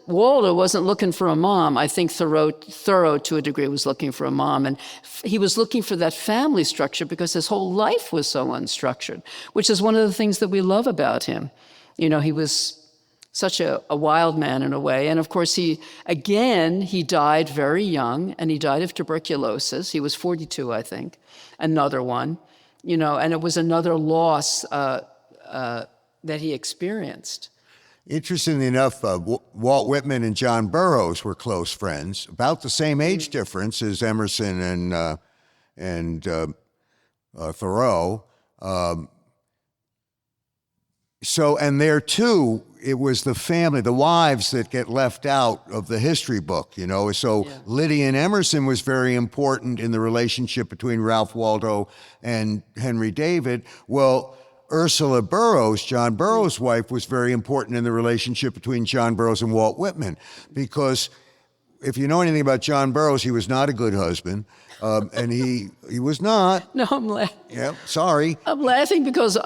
Speaker 3: Waldo wasn't looking for a mom. I think Thoreau, to a degree, was looking for a mom. And he was looking for that family structure because his whole life was so unstructured, which is one of the things that we love about him. He was such a wild man in a way. And of course, he died very young, and he died of tuberculosis. He was 42, I think, another one, and it was another loss that he experienced.
Speaker 4: Interestingly enough, Walt Whitman and John Burroughs were close friends, about the same age difference as Emerson and Thoreau. And there too, it was the family, the wives that get left out of the history book, So yeah. Lydian Emerson was very important in the relationship between Ralph Waldo and Henry David. Well, Ursula Burroughs, John Burroughs' wife, was very important in the relationship between John Burroughs and Walt Whitman, because if you know anything about John Burroughs, he was not a good husband, and he was not.
Speaker 3: No, I'm laughing.
Speaker 4: Yeah, sorry.
Speaker 3: I'm laughing because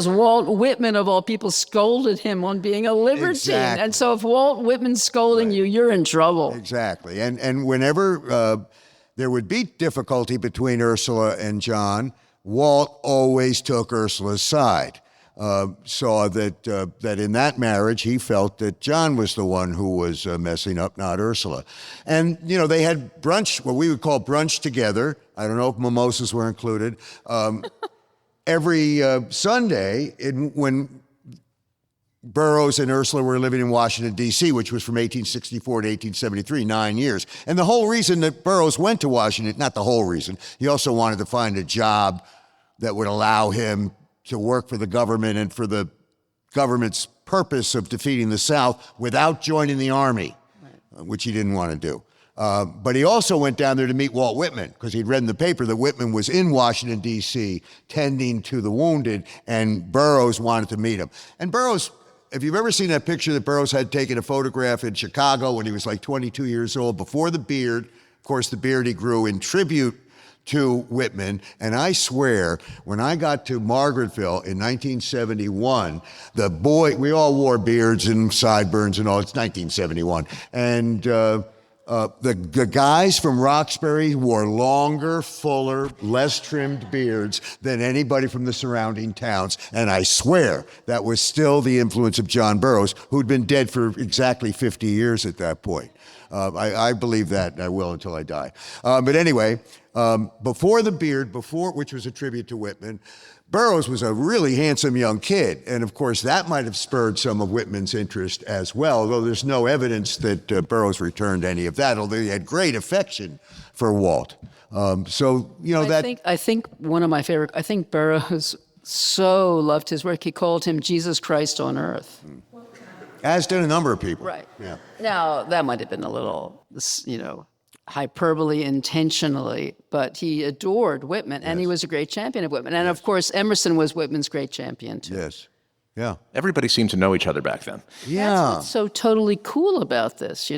Speaker 3: Walt Whitman, of all people, scolded him on being a libertine.
Speaker 4: Exactly.
Speaker 3: And so if Walt Whitman's scolding you, you're in trouble.
Speaker 4: Exactly. And whenever there would be difficulty between Ursula and John, Walt always took Ursula's side. Saw that in that marriage, he felt that John was the one who was messing up, not Ursula. And, they had brunch, what we would call brunch together. I don't know if mimosas were included. Every Sunday, when Burroughs and Ursula were living in Washington, D.C., which was from 1864 to 1873, 9 years. And the whole reason that Burroughs went to Washington, not the whole reason, he also wanted to find a job that would allow him to work for the government and for the government's purpose of defeating the South without joining the Army, which he didn't want to do. But he also went down there to meet Walt Whitman, because he'd read in the paper that Whitman was in Washington, D.C., tending to the wounded, and Burroughs wanted to meet him. And Burroughs, if you've ever seen that picture that Burroughs had taken a photograph in Chicago when he was like 22 years old, before the beard, of course, the beard he grew in tribute to Whitman, and I swear, when I got to Margaretville in 1971, we all wore beards and sideburns and all, it's 1971, and the guys from Roxbury wore longer, fuller, less trimmed beards than anybody from the surrounding towns, and I swear that was still the influence of John Burroughs, who'd been dead for exactly 50 years at that point. I believe that, and I will until I die. But anyway, before the beard, which was a tribute to Whitman, Burroughs was a really handsome young kid. And of course, that might have spurred some of Whitman's interest as well, although there's no evidence that Burroughs returned any of that, although he had great affection for Walt. I think
Speaker 3: one of my favorite, I think Burroughs so loved his work, he called him Jesus Christ on earth.
Speaker 4: As did a number of people.
Speaker 3: Right.
Speaker 4: Yeah.
Speaker 3: Now, that might have been a little, hyperbole intentionally, but he adored Whitman, and he was a great champion of Whitman. And of course, Emerson was Whitman's great champion, too.
Speaker 4: Yes. Yeah.
Speaker 1: Everybody seemed to know each other back then.
Speaker 4: Yeah.
Speaker 3: That's what's so totally cool about this,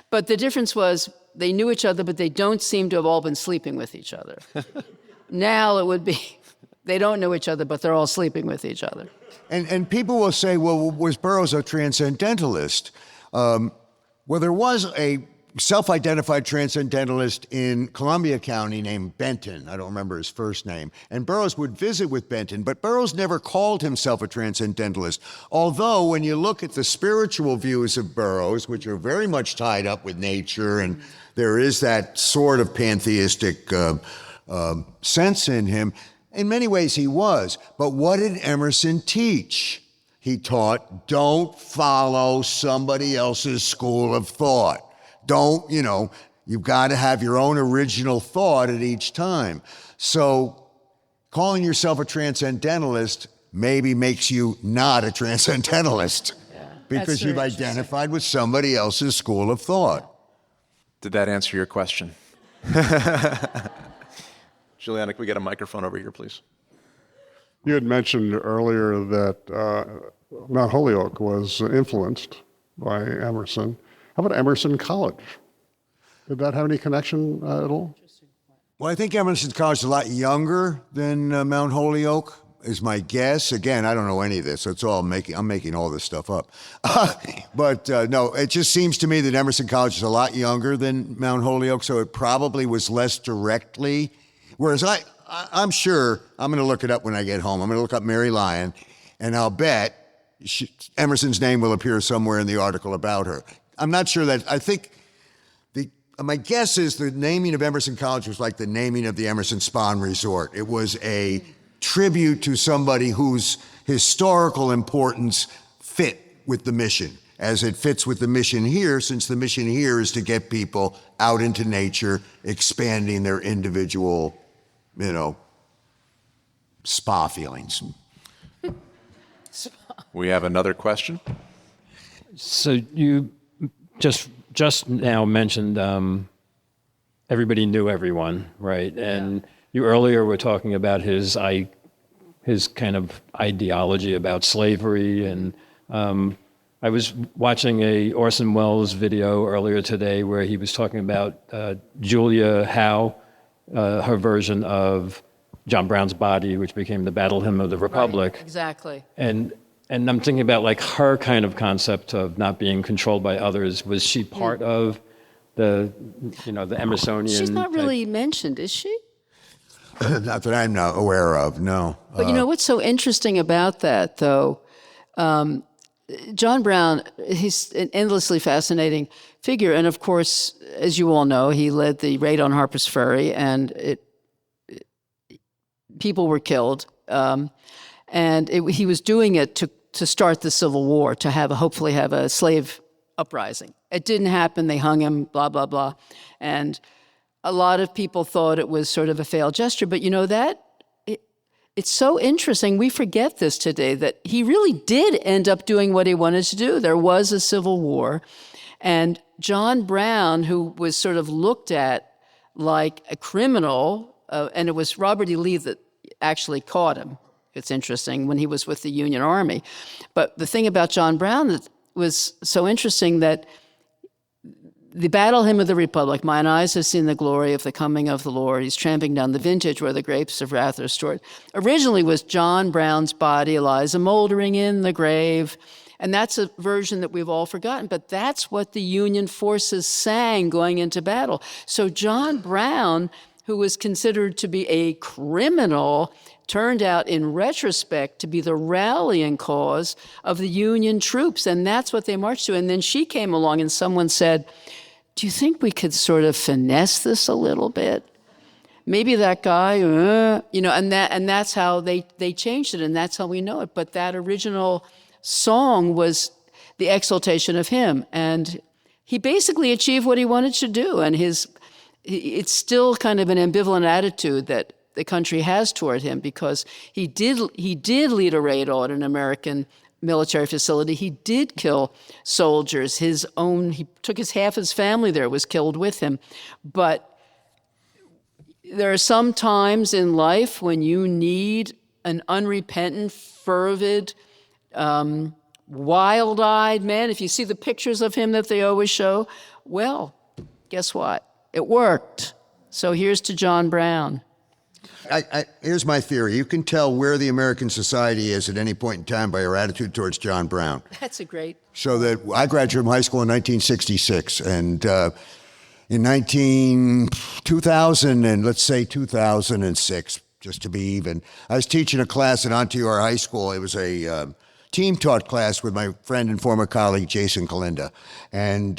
Speaker 3: But the difference was they knew each other, but they don't seem to have all been sleeping with each other. Now it would be, they don't know each other, but they're all sleeping with each other.
Speaker 4: And people will say, well, was Burroughs a transcendentalist? Well, there was a self-identified transcendentalist in Columbia County named Benton. I don't remember his first name. And Burroughs would visit with Benton, but Burroughs never called himself a transcendentalist. Although when you look at the spiritual views of Burroughs, which are very much tied up with nature, and there is that sort of pantheistic sense in him, in many ways he was. But what did Emerson teach? He taught, don't follow somebody else's school of thought. Don't, you've got to have your own original thought at each time. So calling yourself a transcendentalist maybe makes you not a transcendentalist, because you've identified with somebody else's school of thought.
Speaker 1: Did that answer your question? Juliana, can we get a microphone over here, please?
Speaker 6: You had mentioned earlier that Mount Holyoke was influenced by Emerson. How about Emerson College? Did that have any connection at all?
Speaker 4: Well, I think Emerson College is a lot younger than Mount Holyoke, is my guess. Again, I don't know any of this, so it's all I'm making all this stuff up. But no, it just seems to me that Emerson College is a lot younger than Mount Holyoke, so it probably was less directly. Whereas I'm sure, I'm going to look it up when I get home. I'm going to look up Mary Lyon, and I'll bet Emerson's name will appear somewhere in the article about her. I'm not sure that, I think, my guess is the naming of Emerson College was like the naming of the Emerson Spahn Resort. It was a tribute to somebody whose historical importance fit with the mission, as it fits with the mission here, since the mission here is to get people out into nature, expanding their individual, spa feelings.
Speaker 1: We have another question.
Speaker 7: So you just now mentioned everybody knew everyone, right? And you earlier were talking about his his kind of ideology about slavery. And I was watching a Orson Welles video earlier today where he was talking about Julia Howe, her version of John Brown's Body, which became the Battle Hymn of the Republic.
Speaker 3: Right, exactly.
Speaker 7: And I'm thinking about like her kind of concept of not being controlled by others. Was she part of the Emersonian?
Speaker 3: She's not really mentioned, is she?
Speaker 4: Not that I'm not aware of, no.
Speaker 3: But you know what's so interesting about that, though? John Brown, he's an endlessly fascinating figure. And of course, as you all know, he led the raid on Harper's Ferry, and people were killed. He was doing it to start the Civil War, to hopefully have a slave uprising. It didn't happen. They hung him, blah, blah, blah. And a lot of people thought it was sort of a failed gesture. But you know it's so interesting. We forget this today, that he really did end up doing what he wanted to do. There was a Civil War. And John Brown, who was sort of looked at like a criminal, and it was Robert E. Lee that actually caught him. It's interesting, when he was with the Union Army. But the thing about John Brown that was so interesting, that the Battle Hymn of the Republic, mine eyes have seen the glory of the coming of the Lord. He's tramping down the vintage where the grapes of wrath are stored. Originally was John Brown's body lies a moldering in the grave. And that's a version that we've all forgotten, but that's what the Union forces sang going into battle. So John Brown, who was considered to be a criminal, turned out in retrospect to be the rallying cause of the Union troops, and that's what they marched to. And then she came along and someone said, do you think we could sort of finesse this a little bit? Maybe that guy, and that's how they changed it, and that's how we know it. But that original song was the exaltation of him, and he basically achieved what he wanted to do. And it's still kind of an ambivalent attitude that the country has toward him, because he did lead a raid on an American military facility. He did kill soldiers. He took half his family there, was killed with him. But there are some times in life when you need an unrepentant, fervid, wild-eyed man. If you see the pictures of him that they always show, well, guess what? It worked. So here's to John Brown.
Speaker 4: Here's my theory. You can tell where the American society is at any point in time by your attitude towards John Brown.
Speaker 3: That's a great...
Speaker 4: So that I graduated from high school in 1966, and in 2000 and let's say 2006, just to be even, I was teaching a class at Ontario High School. It was a team-taught class with my friend and former colleague, Jason Kalinda. And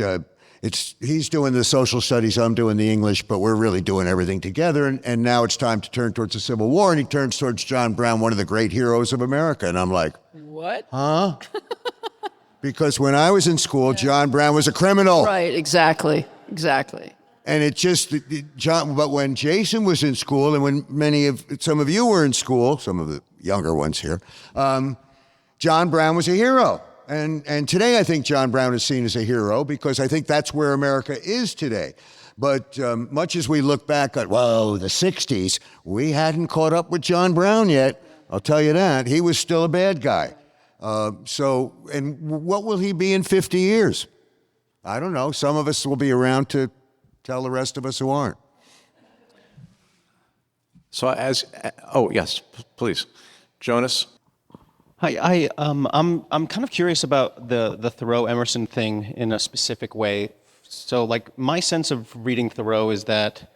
Speaker 4: he's doing the social studies, I'm doing the English, but we're really doing everything together. And now it's time to turn towards the Civil War, and he turns towards John Brown, one of the great heroes of America. And I'm like,
Speaker 3: what?
Speaker 4: Huh? Because when I was in school, John Brown was a criminal.
Speaker 3: Right, exactly.
Speaker 4: And but when Jason was in school, and when some of you were in school, some of the younger ones here, John Brown was a hero. And today I think John Brown is seen as a hero, because I think that's where America is today. But much as we look back at, the 60s, we hadn't caught up with John Brown yet. I'll tell you that. He was still a bad guy. And what will he be in 50 years? I don't know. Some of us will be around to tell the rest of us who aren't.
Speaker 1: So yes, please. Jonas?
Speaker 8: Hi, I'm kind of curious about the Thoreau Emerson thing in a specific way. So, like, my sense of reading Thoreau is that,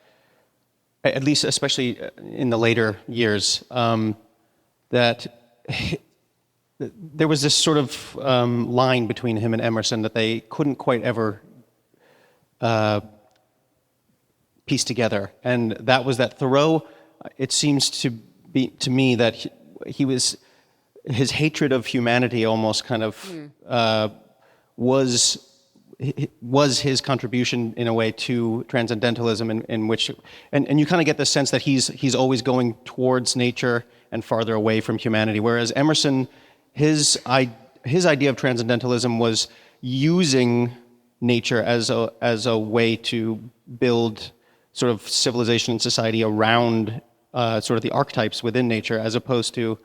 Speaker 8: at least especially in the later years, that there was this sort of line between him and Emerson that they couldn't quite ever piece together, and that was that Thoreau. It seems to me that he was. His hatred of humanity almost kind of was his contribution in a way to transcendentalism, in which, and you kind of get the sense that he's always going towards nature and farther away from humanity. Whereas Emerson, his idea of transcendentalism was using nature as a way to build sort of civilization and society around sort of the archetypes within nature, as opposed to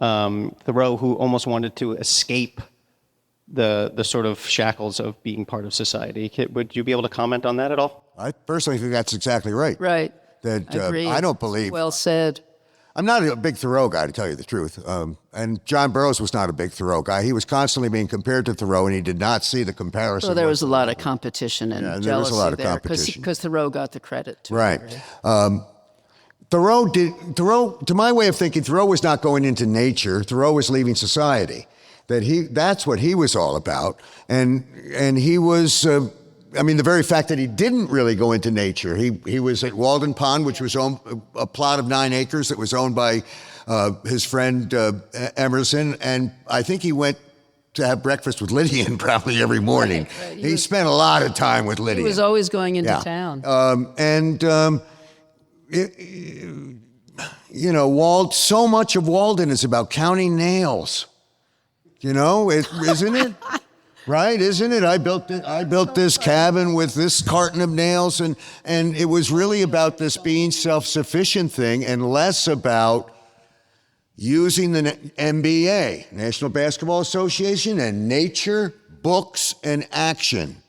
Speaker 8: Thoreau, who almost wanted to escape the sort of shackles of being part of society. Would you be able to comment on that at all?
Speaker 4: I personally think that's exactly right.
Speaker 3: Right.
Speaker 4: That
Speaker 3: Agreed.
Speaker 4: I don't believe.
Speaker 3: Well said.
Speaker 4: I'm not a big Thoreau guy, to tell you the truth. And John Burroughs was not a big Thoreau guy. He was constantly being compared to Thoreau, and he did not see the comparison.
Speaker 3: So there was a lot of competition and
Speaker 4: there
Speaker 3: jealousy
Speaker 4: was a lot of competition.
Speaker 3: because Thoreau got the credit too.
Speaker 4: Right. Thoreau, to my way of thinking, Thoreau was not going into nature. Thoreau was leaving society. That's what he was all about. And he was, the very fact that he didn't really go into nature. He was at Walden Pond, which was a plot of 9 acres that was owned by his friend Emerson. And I think he went to have breakfast with Lydian probably every morning. Right. He spent a lot of time with Lydian.
Speaker 3: He was always going into town.
Speaker 4: So much of Walden is about counting nails. Isn't it? Right? Isn't it? I built this cabin with this carton of nails, and it was really about this being self-sufficient thing, and less about using the NBA, National Basketball Association, and nature, books, and action.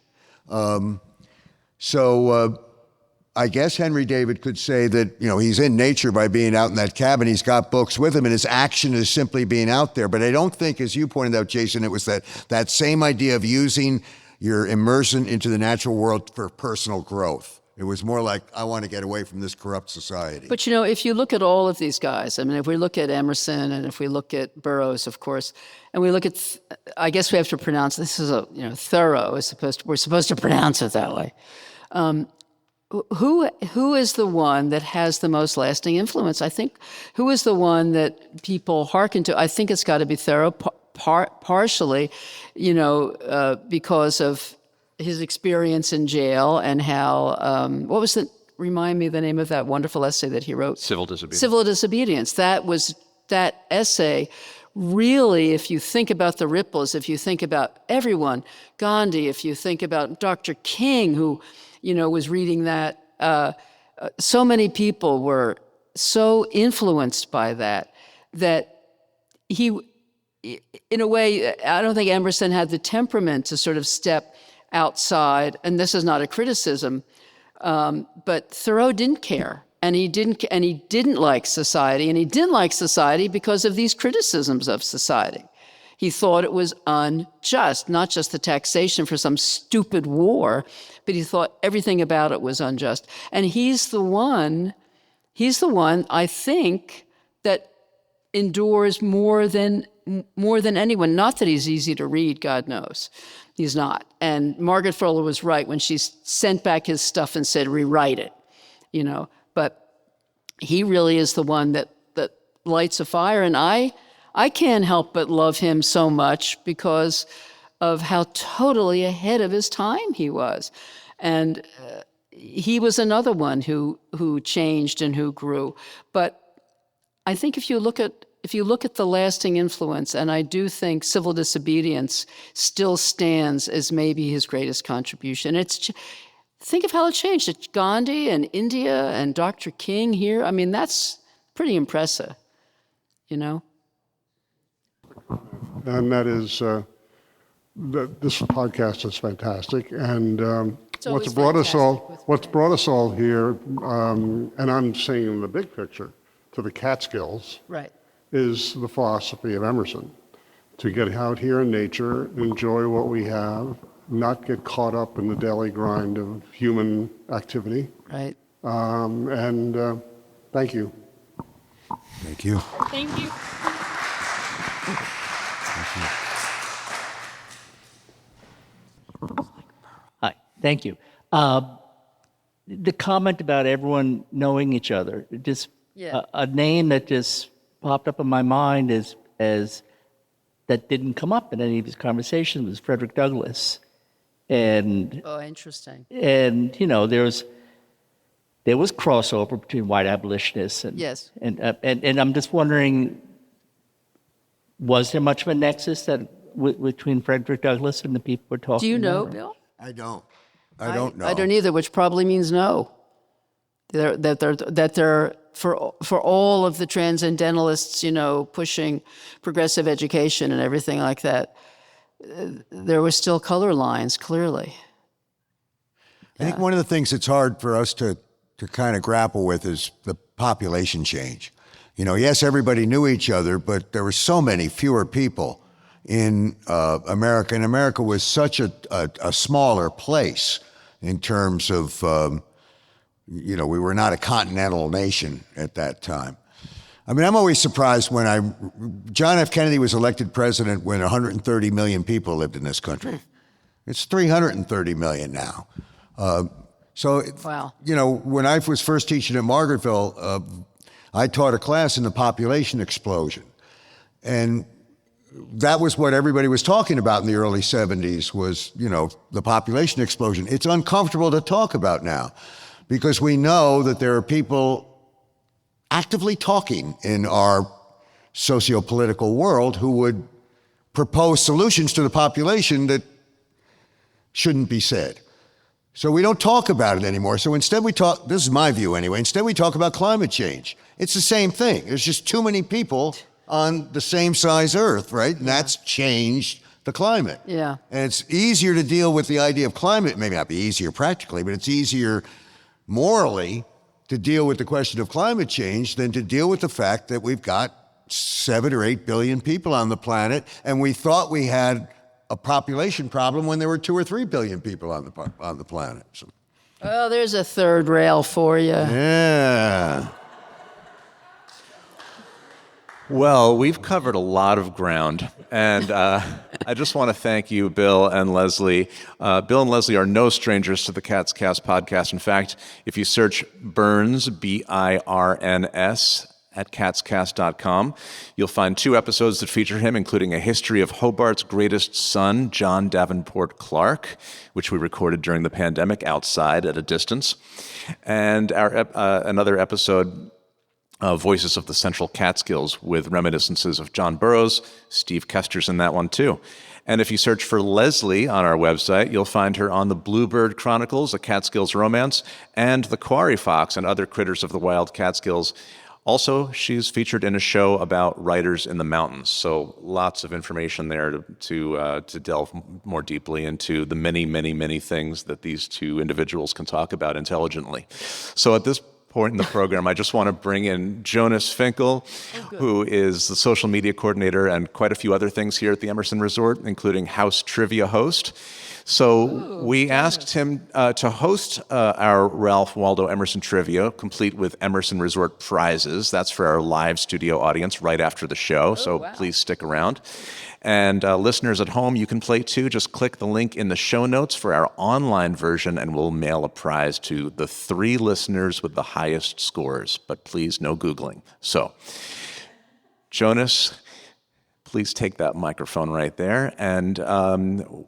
Speaker 4: I guess Henry David could say that, he's in nature by being out in that cabin. He's got books with him, and his action is simply being out there. But I don't think, as you pointed out, Jason, it was that same idea of using your immersion into the natural world for personal growth. It was more like, I want to get away from this corrupt society.
Speaker 3: But, if you look at all of these guys, if we look at Emerson and if we look at Burroughs, of course, and we look at, I guess we have to pronounce, this is Thoreau, we're supposed to pronounce it that way. Who is the one that has the most lasting influence? I think who is the one that people hearken to? I think it's got to be Thoreau, partially, because of his experience in jail and how. Remind me the name of that wonderful essay that he wrote.
Speaker 1: Civil Disobedience.
Speaker 3: Civil Disobedience. That essay. Really, if you think about the ripples, if you think about everyone, Gandhi, if you think about Dr. King, who was reading that. So many people were so influenced by that he, in a way, I don't think Emerson had the temperament to sort of step outside, and this is not a criticism, but Thoreau didn't care. And he didn't like society, and he didn't like society because of these criticisms of society. He thought it was unjust, not just the taxation for some stupid war, but he thought everything about it was unjust. And he's the one, I think, that endures more than anyone. Not that he's easy to read, God knows. He's not. And Margaret Fuller was right when she sent back his stuff and said, rewrite it, But he really is the one that lights a fire. And I can't help but love him so much because of how totally ahead of his time he was. And he was another one who changed and who grew. But I think if you look at the lasting influence, and I do think Civil Disobedience still stands as maybe his greatest contribution. Think of how it changed. It's Gandhi and India and Dr. King here. That's pretty impressive,
Speaker 6: And that is, this podcast is fantastic. And what's brought us all here, and I'm seeing the big picture, to the Catskills,
Speaker 3: right,
Speaker 6: is the philosophy of Emerson. To get out here in nature, enjoy what we have, not get caught up in the daily grind of human activity.
Speaker 3: Right.
Speaker 6: Thank you.
Speaker 4: Thank you.
Speaker 5: Thank you.
Speaker 9: Hi, thank you. The comment about everyone knowing each other, a name that just popped up in my mind as that didn't come up in any of these conversations was Frederick Douglass. And
Speaker 3: interesting.
Speaker 9: And there was crossover between white abolitionists and
Speaker 3: yes.
Speaker 9: And I'm just wondering, was there much of a nexus between Frederick Douglass and the people we're talking about?
Speaker 3: Do you know, Bill?
Speaker 4: I don't. I don't know.
Speaker 3: I don't either, which probably means no. That they're for all of the transcendentalists, pushing progressive education and everything like that, there were still color lines, clearly.
Speaker 4: I think one of the things that's hard for us to kind of grapple with is the population change. Yes, everybody knew each other, but there were so many fewer people in America, and America was such a smaller place in terms of, we were not a continental nation at that time. I mean, I'm always surprised when John F. Kennedy was elected president when 130 million people lived in this country. It's 330 million now.
Speaker 3: Wow.
Speaker 4: When I was first teaching at Margaretville, I taught a class in the population explosion. And that was what everybody was talking about in the early 70s was, the population explosion. It's uncomfortable to talk about now because we know that there are people actively talking in our socio-political world who would propose solutions to the population that shouldn't be said. So we don't talk about it anymore. So instead this is my view anyway, instead we talk about climate change. It's the same thing. There's just too many people on the same size Earth, right? And that's changed the climate.
Speaker 3: Yeah.
Speaker 4: And it's easier to deal with the idea of climate, maybe not be easier practically, but it's easier morally to deal with the question of climate change than to deal with the fact that we've got 7 or 8 billion people on the planet, and we thought we had a population problem when there were 2 or 3 billion people on the planet. So.
Speaker 3: Well, there's a third rail for you.
Speaker 4: Yeah.
Speaker 1: Well, we've covered a lot of ground, and I just want to thank you, Bill and Leslie. Bill and Leslie are no strangers to the Cats Cast podcast. In fact, if you search Birns, B-I-R-N-S, at catscast.com, you'll find 2 episodes that feature him, including a history of Hobart's greatest son, John Davenport Clark, which we recorded during the pandemic outside at a distance, and another episode, Voices of the Central Catskills, with reminiscences of John Burroughs. Steve Kester's in that one too. And if you search for Leslie on our website, you'll find her on the Bluebird Chronicles, A Catskills Romance, and The Quarry Fox and Other Critters of the Wild Catskills. Also, she's featured in a show about writers in the mountains. So lots of information there to delve more deeply into the many, many, many things that these 2 individuals can talk about intelligently. So at this point in the program, I just want to bring in Jonas Finkel, who is the social media coordinator and quite a few other things here at the Emerson Resort, including house trivia host. So we asked him to host our Ralph Waldo Emerson Trivia, complete with Emerson Resort prizes. That's for our live studio audience right after the show, Please stick around. And listeners at home, you can play too. Just click the link in the show notes for our online version, and we'll mail a prize to the 3 listeners with the highest scores. But please, no Googling. So, Jonas, please take that microphone right there. And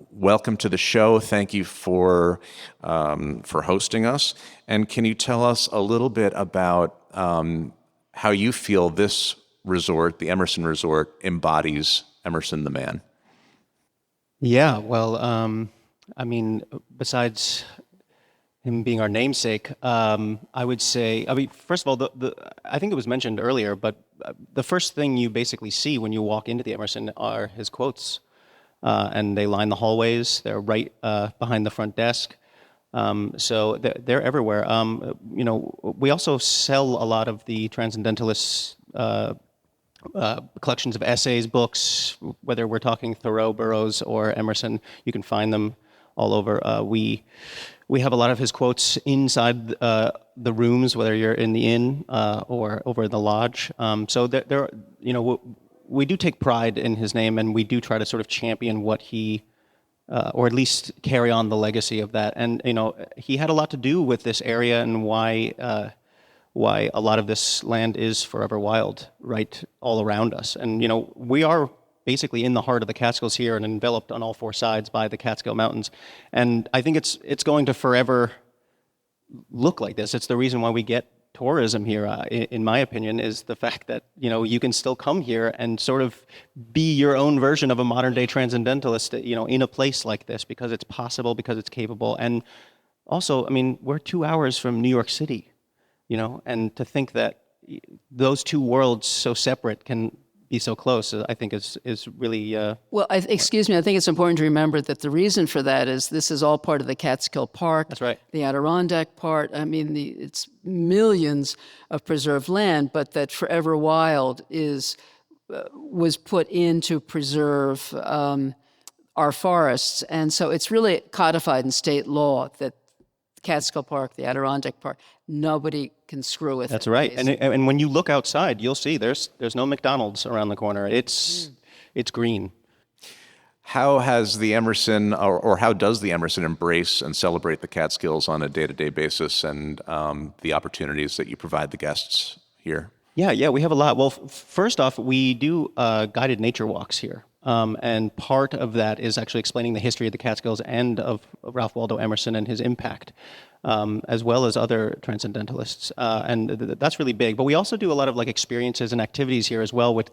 Speaker 1: welcome to the show. Thank you for hosting us. And can you tell us a little bit about how you feel this resort, the Emerson Resort, embodies Emerson the man?
Speaker 8: Yeah, well, besides him being our namesake, I would say, first of all, I think it was mentioned earlier, but the first thing you basically see when you walk into the Emerson are his quotes, and they line the hallways. They're right behind the front desk. So they're everywhere. We also sell a lot of the Transcendentalists' collections of essays, books, whether we're talking Thoreau, Burroughs, or Emerson. You can find them all over. We have a lot of his quotes inside the rooms, whether you're in the inn or over in the lodge. So there, we do take pride in his name, and we do try to sort of champion what he, or at least carry on the legacy of that. And he had a lot to do with this area and why a lot of this land is forever wild, right all around us. And we are basically in the heart of the Catskills here and enveloped on all 4 sides by the Catskill Mountains. And I think it's going to forever look like this. It's the reason why we get tourism here, in my opinion, is the fact that, you can still come here and sort of be your own version of a modern day transcendentalist, in a place like this, because it's possible, because it's capable. And also, we're 2 hours from New York City, and to think that, those two worlds so separate can be so close, I think is really.
Speaker 3: Well, excuse me, I think it's important to remember that the reason for that is this is all part of the Catskill Park.
Speaker 8: That's right.
Speaker 3: The Adirondack part. I mean, it's millions of preserved land, but that Forever Wild was put in to preserve our forests. And so it's really codified in state law that Catskill Park, the Adirondack Park, nobody can screw with.
Speaker 8: That's
Speaker 3: it,
Speaker 8: right.
Speaker 3: basically.
Speaker 8: And when you look outside, you'll see there's no McDonald's around the corner. It's green.
Speaker 1: How has the Emerson, or how does the Emerson embrace and celebrate the Catskills on a day-to-day basis, and the opportunities that you provide the guests here?
Speaker 8: Yeah, we have a lot. Well, first off, we do guided nature walks here. And part of that is actually explaining the history of the Catskills and of Ralph Waldo Emerson and his impact, as well as other transcendentalists. And that's really big. But we also do a lot of like experiences and activities here as well with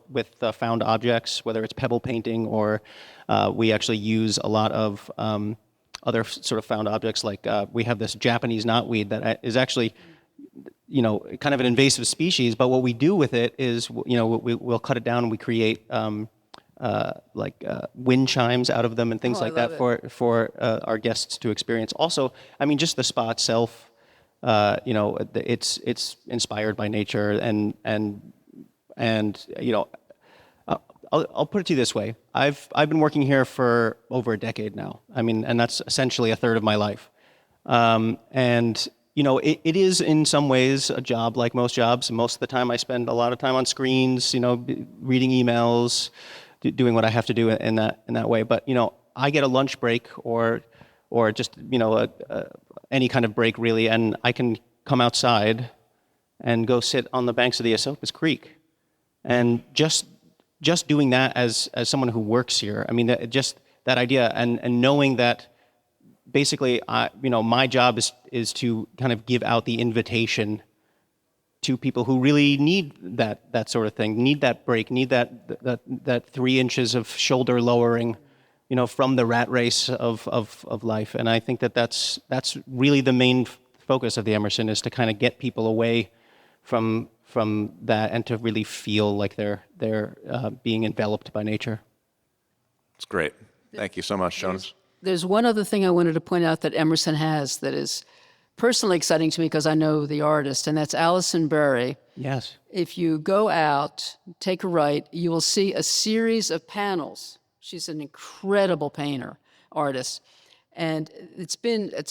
Speaker 8: found objects, whether it's pebble painting or we actually use a lot of other sort of found objects. Like we have this Japanese knotweed that is actually, kind of an invasive species. But what we do with it is, we'll cut it down and we create wind chimes out of them and things like that for our guests to experience. Also, I mean, just the spa itself, it's inspired by nature, and I'll put it to you this way: I've been working here for over a decade now. I mean, and that's essentially a third of my life, and. It is in some ways a job like most jobs. Most of the time I spend a lot of time on screens, reading emails, doing what I have to do in that way. But, I get a lunch break or just, any kind of break really, and I can come outside and go sit on the banks of the Esopus Creek. And just doing that as someone who works here, I mean, just that idea and knowing that basically, my job is to kind of give out the invitation to people who really need that sort of thing, need that break, need that 3 inches of shoulder lowering, from the rat race of life. And I think that's really the main focus of the Emerson, is to kind of get people away from that and to really feel like they're being enveloped by nature.
Speaker 1: It's great. Thank you so much, Jonas.
Speaker 3: There's one other thing I wanted to point out that Emerson has that is personally exciting to me because I know the artist, and that's Allison Berry.
Speaker 8: Yes.
Speaker 3: If you go out, take a right, you will see a series of panels. She's an incredible painter, artist. And it's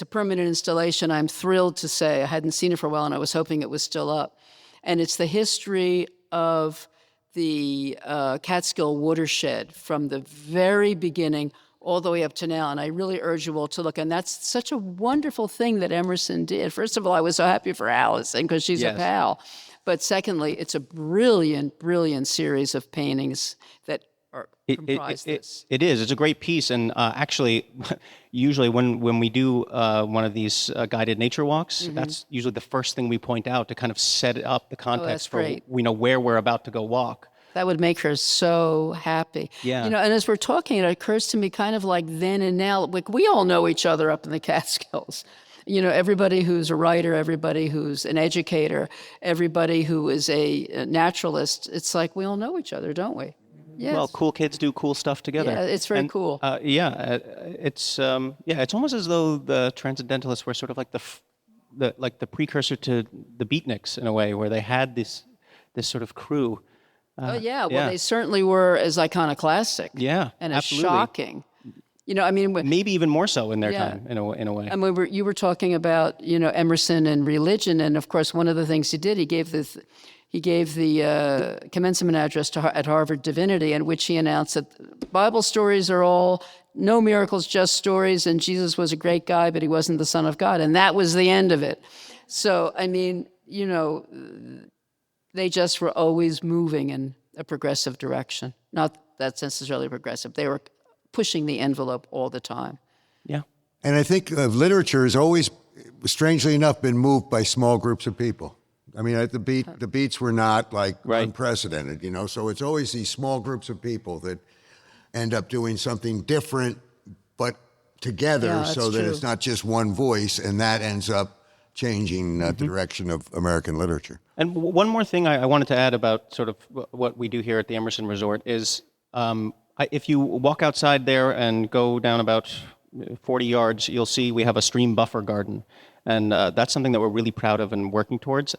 Speaker 3: a permanent installation. I'm thrilled to say I hadn't seen it for a while, and I was hoping it was still up. And it's the history of the Catskill watershed from the very beginning all the way up to now, and I really urge you all to look. And that's such a wonderful thing that Emerson did. First of all, I was so happy for Allison because she's a pal. But secondly, it's a brilliant, brilliant series of paintings that comprise this.
Speaker 8: It is. It's a great piece. And actually, usually when we do one of these guided nature walks, that's usually the first thing we point out to kind of set up the context for where we're about to go walk.
Speaker 3: That would make her so happy.
Speaker 8: Yeah.
Speaker 3: And as we're talking, it occurs to me kind of like then and now, like we all know each other up in the Catskills. Everybody who's a writer, everybody who's an educator, everybody who is a naturalist, it's like we all know each other, don't we? Yes.
Speaker 8: Well, cool kids do cool stuff together.
Speaker 3: Yeah, it's very cool.
Speaker 8: It's almost as though the transcendentalists were sort of like the precursor to the beatniks in a way, where they had this sort of crew.
Speaker 3: They certainly were as iconoclastic.
Speaker 8: Yeah,
Speaker 3: and as
Speaker 8: absolutely.
Speaker 3: shocking.
Speaker 8: Maybe even more so in their time, in a way.
Speaker 3: I mean, you were talking about Emerson and religion, and of course, one of the things he did, he gave the commencement address at Harvard Divinity, in which he announced that Bible stories are all no miracles, just stories, and Jesus was a great guy, but he wasn't the Son of God, and that was the end of it. So, I mean, they just were always moving in a progressive direction. Not that's necessarily progressive. They were pushing the envelope all the time.
Speaker 8: Yeah.
Speaker 4: And I think literature has always, strangely enough, been moved by small groups of people. I mean, the beats were not unprecedented, so it's always these small groups of people that end up doing something different, but together, so that it's not just one voice, and that ends up changing the direction of American literature.
Speaker 8: And one more thing I wanted to add about sort of what we do here at the Emerson Resort is if you walk outside there and go down about 40 yards, you'll see we have a stream buffer garden. And that's something that we're really proud of and working towards.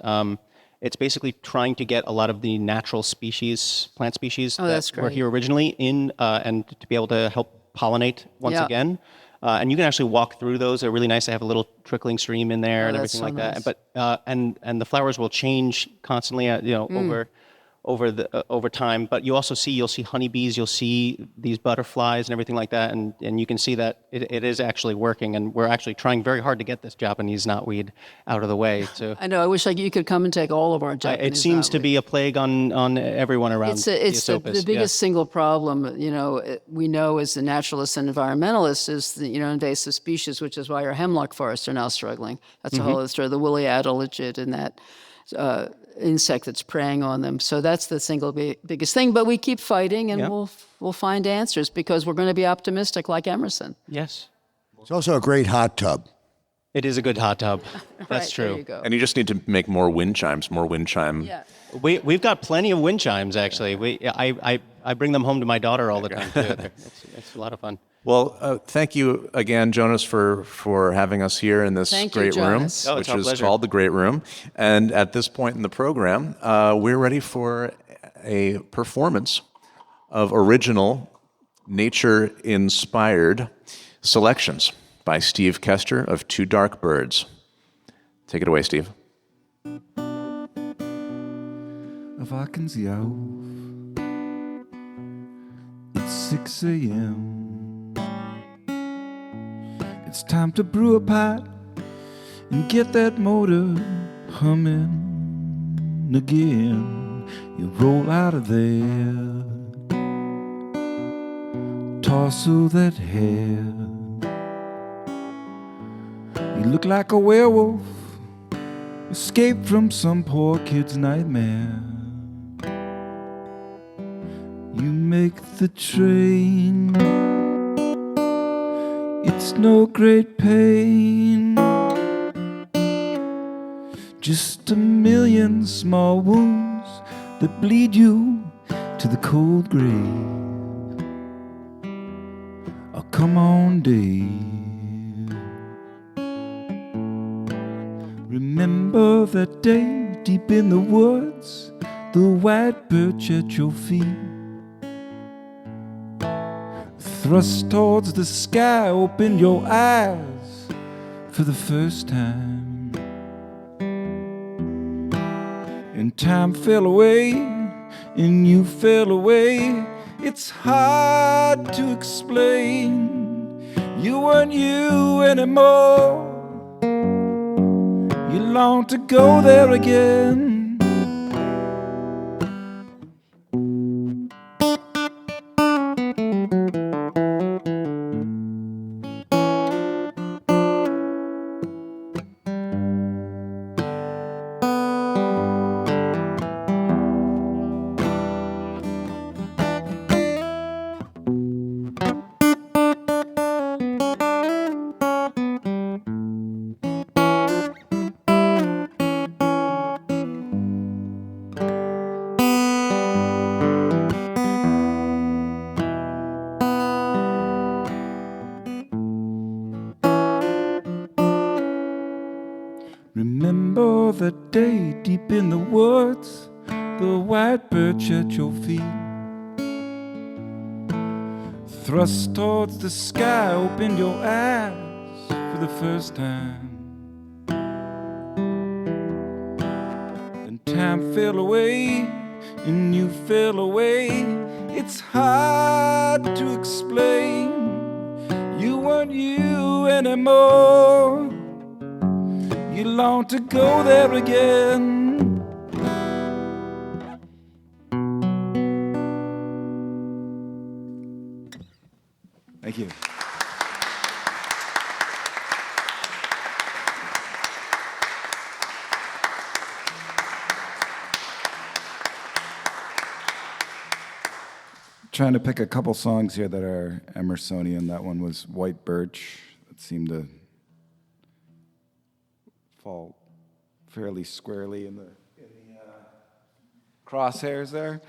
Speaker 8: It's basically trying to get a lot of the natural species, plant species
Speaker 3: that's
Speaker 8: that were
Speaker 3: great.
Speaker 8: here originally in and to be able to help pollinate once
Speaker 3: Yeah.
Speaker 8: again. And you can actually walk through those. They're really nice. They have a little trickling stream in there and
Speaker 3: that's
Speaker 8: everything
Speaker 3: so
Speaker 8: like
Speaker 3: nice.
Speaker 8: that. But and the flowers will change constantly, over time. But you'll see honeybees, you'll see these butterflies and everything like that. And you can see that it is actually working. And we're actually trying very hard to get this Japanese knotweed out of the way. So
Speaker 3: I know. I wish you could come and take all of our Japanese
Speaker 8: it seems to
Speaker 3: knotweed.
Speaker 8: be a plague on everyone around.
Speaker 3: It's
Speaker 8: the
Speaker 3: the
Speaker 8: Esopus,
Speaker 3: biggest single problem, we know as the naturalists and environmentalists is the, invasive species, which is why our hemlock forests are now struggling. That's a whole other story. The woolly adelgid and that insect that's preying on them. So that's the single biggest thing. But we keep fighting, and we'll find answers because we're going to be optimistic like Emerson.
Speaker 8: Yes.
Speaker 4: It's also a great hot tub.
Speaker 8: It is a good hot tub. That's
Speaker 3: Right,
Speaker 8: true.
Speaker 3: There you go.
Speaker 1: And you just need to make more wind chimes, more wind chime.
Speaker 3: Yeah.
Speaker 8: We've got plenty of wind chimes, actually. I bring them home to my daughter all the time, too. It's a lot of fun.
Speaker 1: Well, thank you again, Jonas, for having us here in this
Speaker 3: Thank you,
Speaker 1: great room,
Speaker 3: Jonas.
Speaker 8: Oh, it's
Speaker 1: which
Speaker 8: our
Speaker 1: is
Speaker 8: pleasure.
Speaker 1: called the Great Room. And at this point in the program, we're ready for a performance of original nature-inspired selections by Steve Kester of Two Dark Birds. Take it away, Steve.
Speaker 10: Wachen Sie auf, it's 6 a.m. It's time to brew a pot and get that motor humming again. You roll out of there, toss-o that hair. You look like a werewolf, escaped from some poor kid's nightmare. You make the train, it's no great pain, just a million small wounds that bleed you to the cold grave. Oh, come on, Dave. Remember that day deep in the woods, the white birch at your feet, thrust towards the sky, open your eyes for the first time. And time fell away, and you fell away. It's hard to explain. You weren't you anymore. You long to go there again. Remember that day deep in the woods, the white birch at your feet, thrust towards the sky, opened your eyes for the first time. And time fell away, and you fell away. It's hard to explain. You weren't you anymore. You long to go there again. Thank you. Trying to pick a couple songs here that are Emersonian. That one was White Birch. That seemed to fall fairly squarely in the crosshairs there.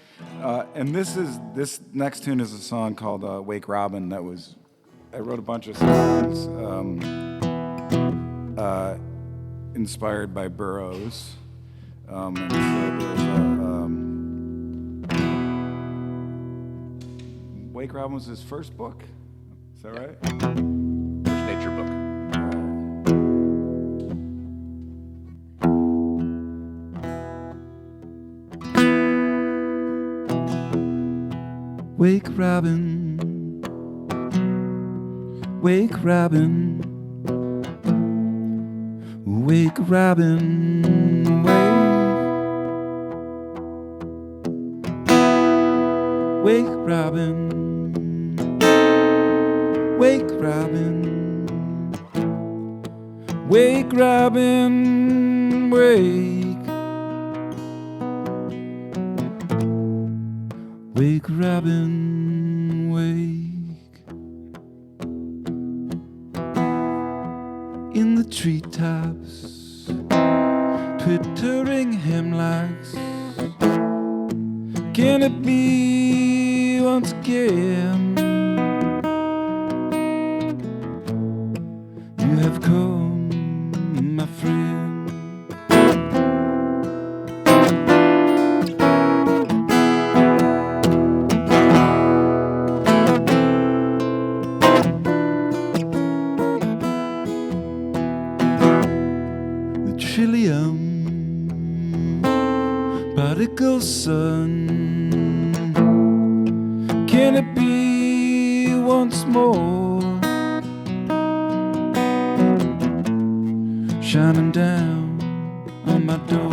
Speaker 10: And this next tune is a song called Wake Robin. I wrote a bunch of songs inspired by Burroughs. And so there's Wake Robin was his first book. Is that right?
Speaker 1: First nature book.
Speaker 10: Wake Robin, wake Robin, wake Robin, wake Robin, wake Robin, wake Robin, wake. Wake, Robin, wake. In the treetops, twittering hemlocks. Can it be once again? You have come, my friend. Prodigal son, can it be once more? Shining down on my door.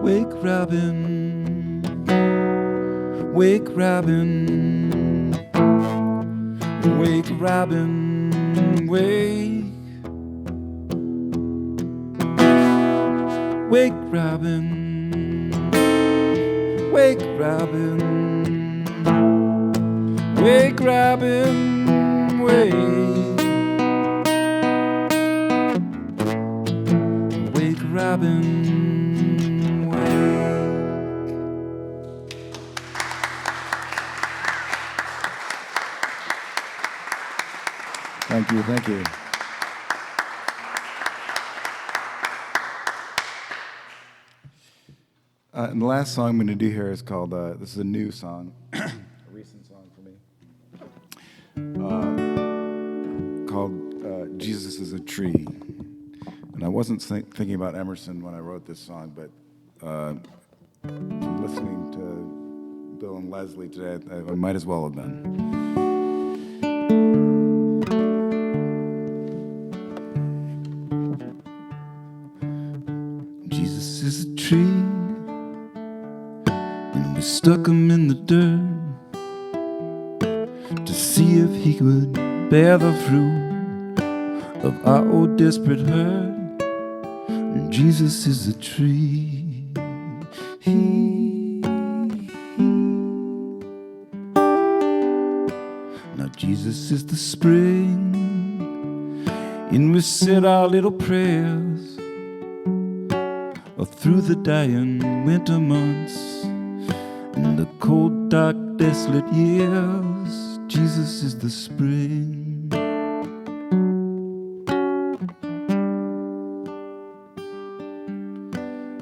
Speaker 10: Wake Robin, wake Robin, wake Robin, wake. Wake Robin, wake Robin, wake Robin, wake. Wake Robin. Thank you, thank you. And the last song I'm going to do here is called, this is a new song, a recent song for me, called Jesus is a Tree. And I wasn't thinking about Emerson when I wrote this song, but from listening to Bill and Leslie today, I might as well have been. Jesus is a tree, and we stuck him in the dirt to see if he would bear the fruit of our old desperate hurt. And Jesus is a tree. Now Jesus is the spring, in which said our little prayers through the dying winter months and the cold, dark, desolate years. Jesus is the spring.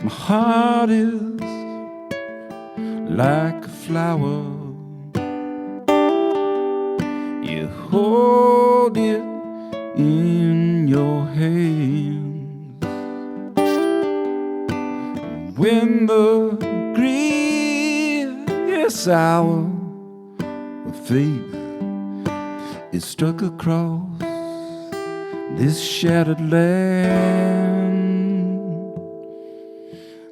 Speaker 10: My heart is like a flower. You hold it in your hand. When the grievous hour of faith is struck across this shattered land.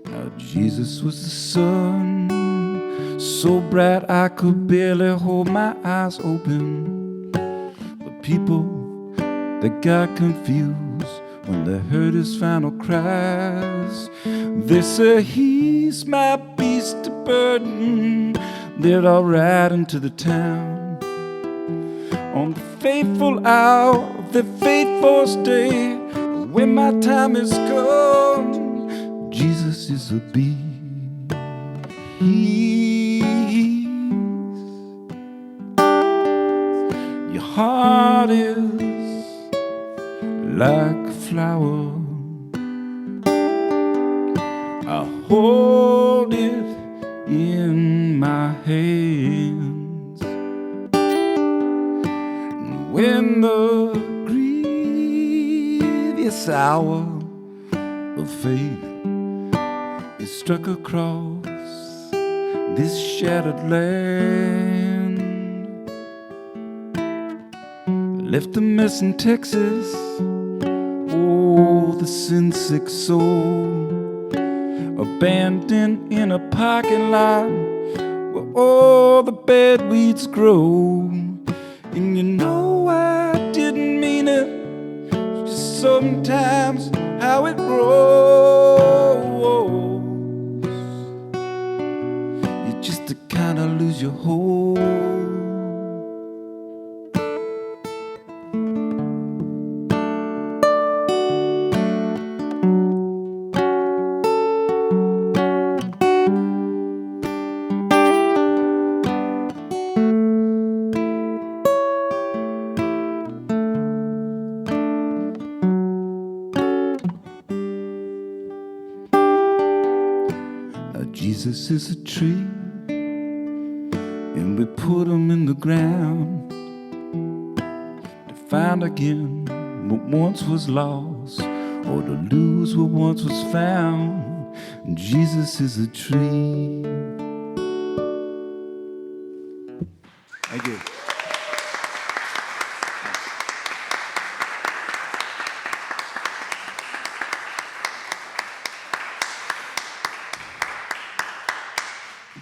Speaker 10: Now Jesus was the sun so bright I could barely hold my eyes open. But people, they got confused when they heard his final cries. They say he's my beast of burden. They'd all ride into the town on the fateful hour of the fateful day. When my time is come, Jesus is a beast. Your heart is like a flower. I hold it in my hands. And when the grievous hour of fate is struck across this shattered land, left a mess in Texas, oh, the sin-sick soul, abandoned in a parking lot where all the bad weeds grow. And you know I didn't mean it, just sometimes how it rolls. You just to kind of lose your hold. Jesus is a tree, and we put him in the ground to find again what once was lost, or to lose what once was found. And Jesus is a tree. Thank you.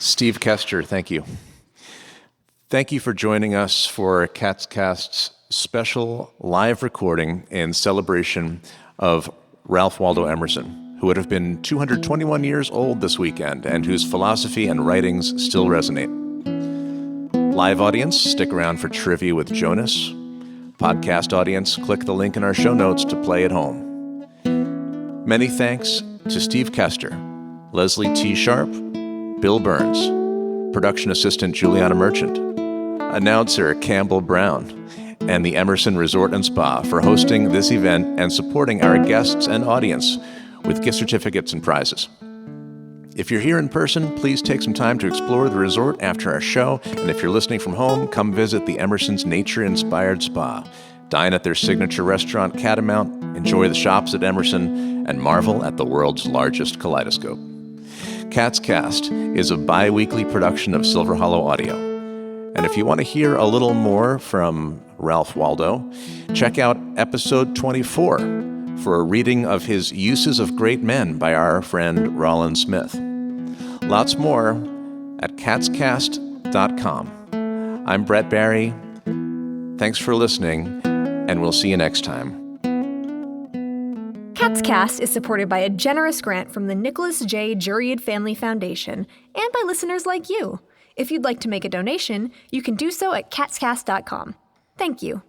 Speaker 1: Steve Kester, thank you. Thank you for joining us for CatsCast's special live recording in celebration of Ralph Waldo Emerson, who would have been 221 years old this weekend and whose philosophy and writings still resonate. Live audience, stick around for trivia with Jonas. Podcast audience, click the link in our show notes to play at home. Many thanks to Steve Kester, Leslie T. Sharp, Bill Burns, production assistant Juliana Merchant, announcer Campbell Brown, and the Emerson Resort and Spa for hosting this event and supporting our guests and audience with gift certificates and prizes. If you're here in person, please take some time to explore the resort after our show, and if you're listening from home, come visit the Emerson's nature-inspired spa. Dine at their signature restaurant, Catamount, enjoy the shops at Emerson, and marvel at the world's largest kaleidoscope. CatsCast is a bi-weekly production of Silver Hollow Audio. And if you want to hear a little more from Ralph Waldo, check out episode 24 for a reading of his Uses of Great Men by our friend Rollin Smith. Lots more at catscast.com. I'm Brett Barry. Thanks for listening, and we'll see you next time.
Speaker 2: CatsCast is supported by a generous grant from the Nicholas J. Juriad Family Foundation and by listeners like you. If you'd like to make a donation, you can do so at catscast.com. Thank you.